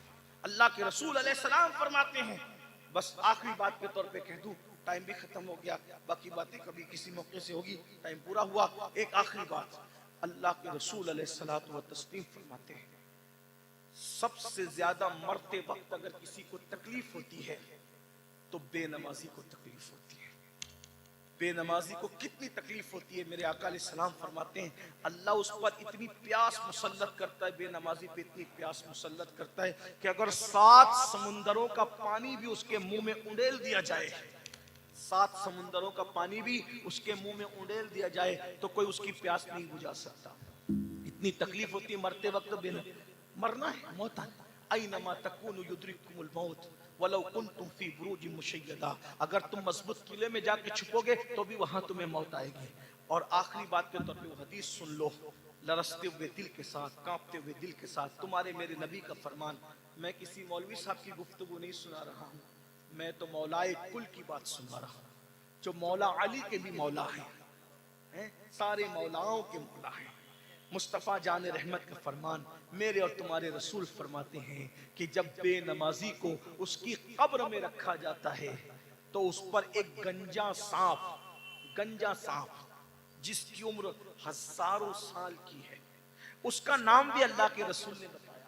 अल्लाह के रसूल अलैहिस्सलाम फरमाते हैं, बस आखिरी बात के तौर पे कह दूं, टाइम भी खत्म हो गया, बाकी बातें कभी किसी मौके से होगी, टाइम पूरा हुआ। एक आखिरी बात, अल्लाह के रसूल अलैहिस्सलातु व तस्लीम फरमाते हैं, सबसे ज्यादा मरते वक्त अगर किसी को तकलीफ होती है तो बेनमाजी को तकलीफ होती है। बेनमाजी को कितनी तकलीफ होती है? मेरे आका अलैहिस्सलाम फरमाते हैं, अल्लाह उस पर इतनी प्यास मुसल्लत करता है, बेनमाजी पे इतनी प्यास मुसल्लत करता है कि अगर 7 समुंदरों का पानी भी उसके मुंह में उंडेल दिया जाए, 7 समुंदरों का पानी भी उसके मुंह में उंडेल दिया जाए तो कोई उसकी प्यास नहीं बुझा सकता। इतनी तकलीफ होती है मरते वक्त। मरना है, मौत है। ऐनमा तकूनु युद्रिकुमुल मौत वलौ कुंतुम फी बुरूजिन मुशय्यदा। अगर तुम मजबूत किले में जाके छुपोगे तो भी वहां तुम्हें मौत आएगी। और आखिरी बात के तौर पे वो हदीस सुन लो, लरसते हुए दिल के साथ, कांपते हुए दिल के साथ, तुम्हारे मेरे नबी का फरमान। मैं किसी मौलवी साहब की गुफ्तगू नहीं सुना रहा हूँ, मैं तो मौलाए कुल की बात सुना रहा हूँ, जो मौला अली के भी मौला है, सारे मौलाओं के मौला है। मुस्तफ़ा जान रहमत का फरमान, मेरे और तुम्हारे रसूल फरमाते हैं कि जब बेनमाजी को उसकी कब्र में रखा जाता है तो उस पर एक गंजा सांप जिसकी उम्र हजारों साल की है, उसका नाम भी अल्लाह के रसूल ने बताया,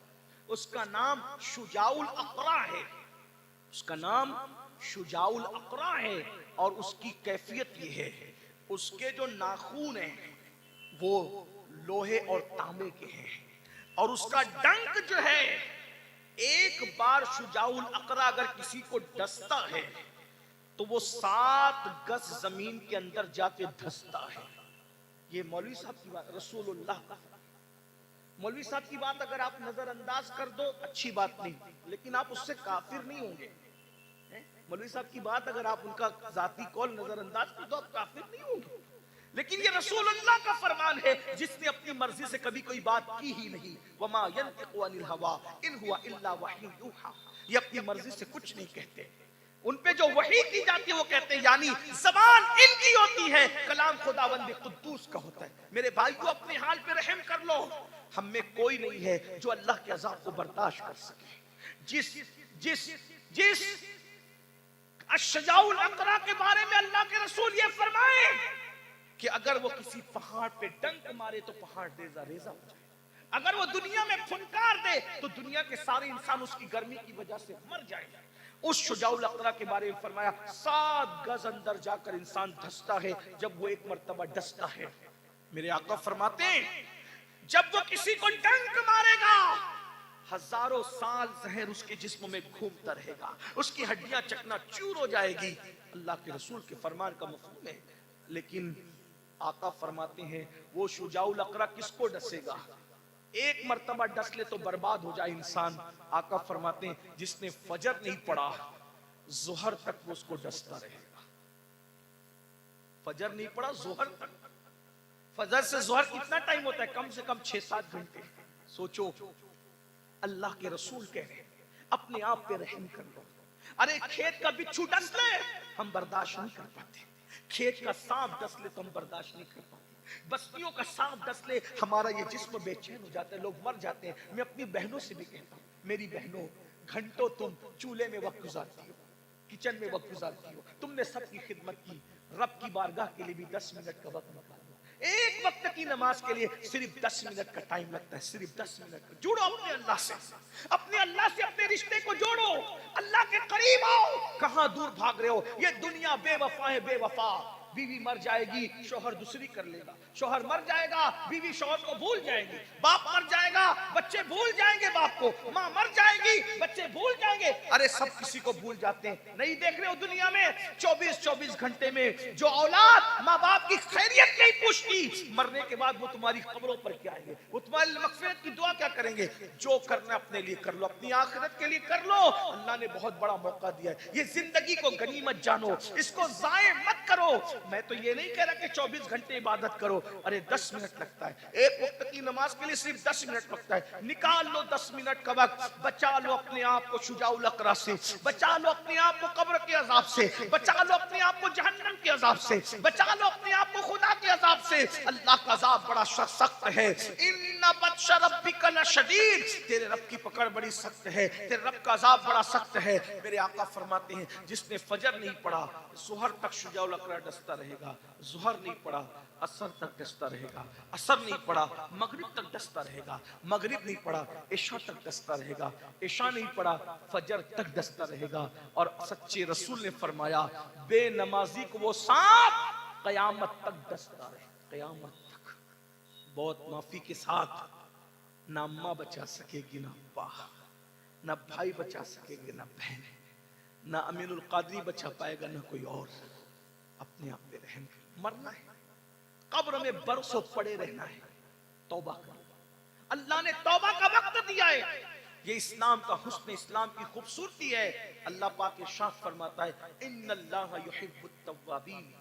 उसका नाम शुजाउल अक़रा है, उसका नाम शुजाउल अक़रा है। और उसकी कैफियत ये है, उसके जो नाखून हैं वो लोहे और तांबे के हैं, और उसका डंक जो है, एक बार शुजाउल अक़रा अगर किसी को डसता है तो वो 7 गज जमीन के अंदर जाके धंसता है। ये मौलवी साहब की बात, रसूलुल्लाह का। मौलवी साहब की बात अगर आप नजरअंदाज कर दो अच्छी बात नहीं, लेकिन आप उससे काफिर नहीं होंगे। मौलवी साहब की बात अगर आप उनका जाती कौल नजरअंदाज कर दो, आप काफिर नहीं होंगे। लेकिन ये रसूलुल्लाह का फरमान है, जिसने अपनी मर्जी से कभी कोई बात की ही नहीं। वमा यंतिकु अनिल हवा इन हुवा इल्ला वह्युन यूहा। ये अपनी मर्जी से कुछ नहीं कहते, उन पे जो वही की जाती है वो कहते हैं, यानी जबान इनकी होती है, कलाम खुदावंद कुद्दूस का होता है। मेरे भाइयों, अपने हाल पे रहम कर लो। हम में कोई नहीं है जो अल्लाह के अज़ाब को बर्दाश्त कर सके। जिस अश्शजाउल अक़रा के बारे में अल्लाह के रसूल ये फरमाए कि अगर वो किसी पहाड़ पे डंक मारे तो पहाड़ रेजा रेजा हो जाए, अगर वो दुनिया में फुनकार दे तो दुनिया के सारे इंसान उसकी गर्मी की वजह से मर जाए। उस शुजाउल अक़रा के बारे में फरमाया, 7 गज अंदर जाकर इंसान धंसता है जब वो एक मर्तबा डसता है। मेरे आका फरमाते हैं, जब वो किसी को डंक मारेगा, हजारों साल जहर उसके जिस्म में घूमता रहेगा, उसकी हड्डियां चकनाचूर हो जाएगी। अल्लाह के रसूल के फरमान का मफ़हूम है। लेकिन आका फरमाते हैं, वो शुजाउल अक़रा किसको डसेगा? एक मर्तबा डस ले तो बर्बाद हो जाए इंसान। आका फरमाते हैं, जिसने फजर नहीं पढ़ा ज़ोहर तक वो उसको डसता रहेगा। फजर नहीं पढ़ा ज़ोहर तक, फजर से जोहर कितना टाइम होता है? कम से कम 6-7 घंटे। सोचो, अल्लाह के रसूल कह रहे हैं अपने आप पे रहम कर लो। अरे खेत का बिच्छू डस ले हम बर्दाश्त नहीं कर पाते, खेत का सांप डस ले तो हम बर्दाश्त नहीं कर पाते, बस्तियों का सांप डस ले हमारा ये जिस्म बेचैन हो जाता है, लोग मर जाते हैं। मैं अपनी बहनों से भी कहता हूँ, मेरी बहनों, घंटों तुम चूल्हे में वक्त गुजारती हो, किचन में वक्त गुजारती हो, तुमने सबकी खिदमत की, रब की बारगाह के लिए भी 10 मिनट का वक्त निकालो। एक वक्त की नमाज के लिए सिर्फ 10 मिनट का टाइम लगता है, सिर्फ 10 मिनट। जुड़ो अपने अल्लाह से, अपने अल्लाह से अपने रिश्ते को जोड़ो, अल्लाह के करीब आओ। कहां दूर भाग रहे हो? ये दुनिया बेवफा है, बेवफा। बीवी मर जाएगी, शौहर दूसरी कर लेगा, शौहर मर जाएगा, बीवी शौहर को भूल जाएगी, बाप मर जाएगा, बच्चे भूल जाएंगे बाप को, माँ मर जाएगी, बच्चे भूल जाएंगे। अरे सब किसी को भूल जाते हैं। नहीं देख रहे हो दुनिया में 24-24 घंटे में जो औलाद माँ बाप की खैरियत नहीं पूछती, मरने के बाद वो तुम्हारी खबरों पर क्या आएंगे, वो तुम्हारी मगफिरत की दुआ क्या करेंगे? जो करना अपने लिए कर लो, अपनी आखिरत के लिए कर लो। अल्लाह ने बहुत बड़ा मौका दिया है, ये जिंदगी को गनीमत जानो, इसको जाये मत करो। मैं तो ये नहीं कह रहा कि 24 घंटे इबादत करो, अरे 10 मिनट लगता है, एक वक्त की नमाज के लिए सिर्फ 10 मिनट लगता है। निकाल लो 10 मिनट का वक्त, बचा लो अपने आप को शुजाउल अकरा से, बचा लो अपने आप को कब्र के अजाब से, बचा लो अपने आप को जहन्नम के अजाब से, बचा लो अपने आप को खुदा के अजाब से। अल्लाह का अजाब बड़ा सख्त है, इन्ना बत्श रब्बिका लशदीद, तेरे रब की पकड़ बड़ी सख्त है, तेरे रब का अजाब बड़ा सख्त है। मेरे आका फरमाते हैं, जिसने फजर नहीं पढ़ा सुहर तक शुजाउल अकरा डसता रहेगा, जुहर नहीं पढ़ा असर तक डसता रहेगा, असर नहीं पढ़ा मगरिब तक डसता रहेगा, मगरिब नहीं पढ़ा इशा तक डसता रहेगा, इशा नहीं पढ़ा फजर तक डसता रहेगा। और सच्चे रसूल ने फरमाया, बेनमाजी को वो सांप कयामत तक डसता रहे, कयामत तक। बहुत माफी के साथ, ना अम्मा बचा सकेगी, ना अब्बा, ना भाई बचा सकेंगे, ना बहन, ना अमीनुल कादरी बचा पाएगा, ना कोई और। अपने आप पे रहम, मरना है, कब्र में बरसों पड़े रहना है, तौबा करो। अल्लाह ने तौबा का वक्त दिया है, ये इस्लाम का हुस्न, इस्लाम की खूबसूरती है। अल्लाह पाक इरशाद फरमाता है, इन्नल्लाह युहिब्बुत तव्वाबीन,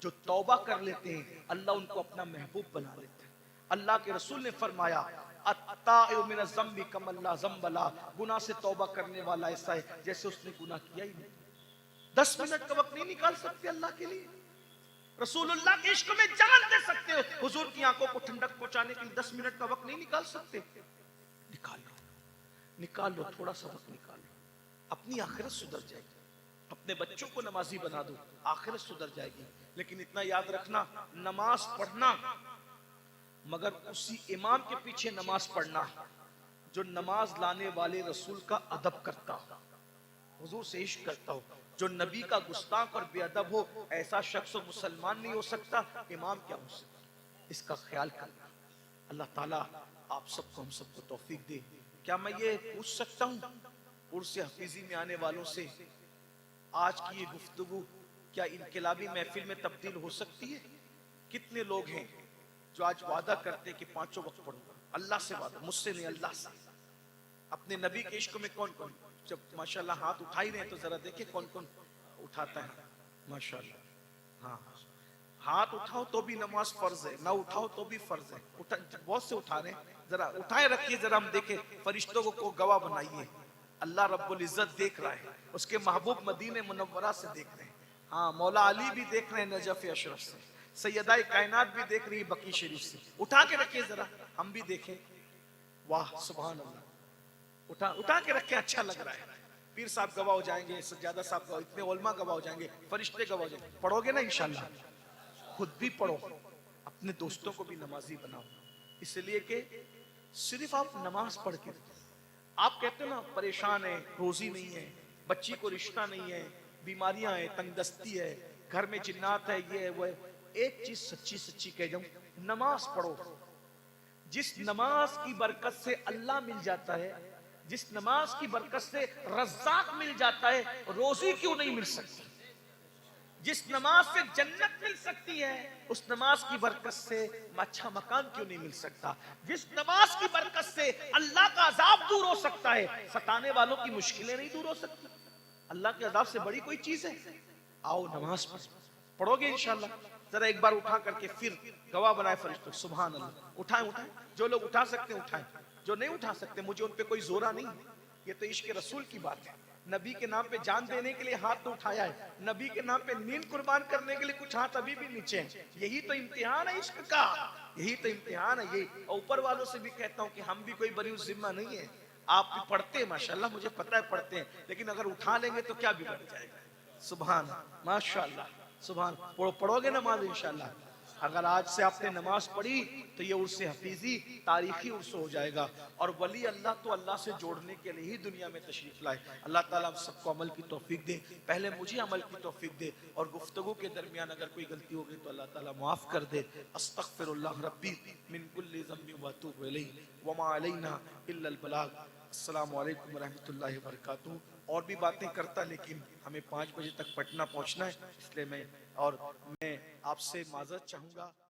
जो तौबा कर लेते हैं अल्लाह उनको अपना महबूब बना लेता है। अल्लाह के रसूल ने फरमाया, अत्ताइउ मिन ज़म्बि कमल्ला ज़म्बला, गुनाह से तौबा करने वाला ऐसा है जैसे उसने गुनाह किया ही नहीं। 10 मिनट का वक्त नहीं निकाल सकते अल्लाह के लिए? रसूलुल्लाह के इश्क में जान दे सकते हो, हुजूर की आंखों को ठंडक पहुंचाने के लिए 10 मिनट का वक्त नहीं निकाल सकते? निकाल लो, निकाल लो, थोड़ा सा वक्त निकाल लो, अपनी आखिरत सुधर जाएगी। अपने बच्चों को नमाजी बना दो, आखिरत सुधर जाएगी। लेकिन इतना याद रखना, नमाज पढ़ना मगर उसी इमाम के पीछे नमाज पढ़ना जो नमाज लाने वाले रसूल का अदब करता हो, हुजूर से इश्क करता हो। जो नबी का गुस्ताख और बेअदब हो, ऐसा शख्स मुसलमान नहीं हो सकता, इमाम क्या हो सकता? इसका ख्याल करना। अल्लाह ताला आप सबको, हम सबको तौफीक दे। क्या मैं ये पूछ सकता हूँ उर्स हफीजी में आने वालों से, आज की ये गुफ्तगू क्या इनकलाबी महफिल में तब्दील हो सकती है? कितने लोग हैं जो आज वादा करते हैं कि 5 वक्त पढ़ूंगा? अल्लाह से वादा, मुझसे नहीं, अल्लाह से। अपने नबी के इश्क में कौन कौन, जब माशाल्लाह हाथ उठा ही रहे हैं तो जरा देखिए कौन कौन उठाता है। माशाल्लाह, हाँ, हाथ उठाओ तो भी नमाज फर्ज है, ना उठाओ तो भी फर्ज है। बहुत से उठा रहे हैं, जरा उठाए रखिए, जरा हम देखें, फरिश्तों को गवाह बनाइए। अल्लाह रब्बुल इज्जत देख रहा है, उसके महबूब मदीने मुनव्वरा से देख रहे हैं। हाँ, मौला अली भी देख रहे हैं नजफ अशरफ से, सैयदा कायनात भी देख रही है बकी शरीफ से। उठा के रखिए जरा, हम भी देखें। वाह सुभान अल्लाह, उठा के रखे, अच्छा लग रहा है। पीर साहब गवाह हो जाएंगे, सज्जादा साहब गवाह, इतने उलमा गवाह हो जाएंगे, फरिश्ते गवाह हो जाएंगे। पढ़ोगे ना इंशाल्लाह, खुद भी पढ़ो, अपने दोस्तों को भी नमाजी बनाओ, इसलिए कि सिर्फ आप नमाज पढ़ के, आप कहते हो ना परेशान है, रोजी नहीं है, बच्ची को रिश्ता नहीं है, बीमारियां है, तंगदस्ती है, घर में जिन्नात है, ये है वो है। एक चीज सच्ची सच्ची कह जाऊं, नमाज पढ़ो। जिस नमाज की बरकत से अल्लाह मिल जाता है, जिस नमाज की बरकत से रज़्ज़ाक मिल जाता है, रोजी क्यों नहीं मिल सकती? जिस नमाज से जन्नत मिल सकती है, उस नमाज की बरकत से अच्छा मकान क्यों नहीं मिल सकता? जिस नमाज की बरकत से अल्लाह का अजाब दूर हो सकता है, सताने वालों की मुश्किलें नहीं दूर हो सकती? अल्लाह के अजाब से बड़ी कोई चीज है? आओ नमाज पढ़ोगे इंशाल्लाह। जरा एक बार उठा करके फिर गवाह बनाए फरिश्तों, सुभान अल्लाह। उठाएं उठाएं, जो लोग उठा सकते हैं उठाएं, जो नहीं उठा सकते मुझे उन पे कोई जोरा नहीं है। ये तो इश्क रसूल की बात है। नबी के नाम पे जान देने के लिए हाथ तो उठाया है, नबी के नाम पे नींद कुर्बान करने के लिए कुछ हाथ अभी भी नीचे हैं। यही तो इम्तिहान है इश्क का, यही तो इम्तिहान है। ये ऊपर वालों से भी कहता हूँ कि हम भी कोई बरी जिम्मा नहीं है। आप भी पढ़ते हैं माशाल्लाह, मुझे पता है पढ़ते हैं, लेकिन अगर उठा लेंगे तो क्या बिगड़ जाएगा। सुभान माशाल्लाह, सुभान। पढ़ोगे नमाज इंशाल्लाह। अगर आज से आपने नमाज पढ़ी तो ये उर्स हफीजी तारीखी उर्स हो जाएगा। और वली अल्लाह तो अल्लाह से जोड़ने के लिए ही दुनिया में तशरीफ लाए। अल्लाह ताला हम सबको अमल की तौफीक दे, पहले मुझे अमल की तौफीक दे, और गुफ्तगू के दरमियान अगर कोई गलती हो गई तो अल्लाह ताला माफ कर दे। अस्तगफिरुल्लाह रब्बी मिन कुल्ली ज़म्बिन व अतूबु इलैहि व मा अलैना इल्लल बलाग। अस्सलामु अलैकुम व रहमतुल्लाहि व बरकातुहू। और भी बातें करता, लेकिन हमें 5 बजे तक पटना पहुंचना है, इसलिए मैं आपसे माजरत चाहूंगा।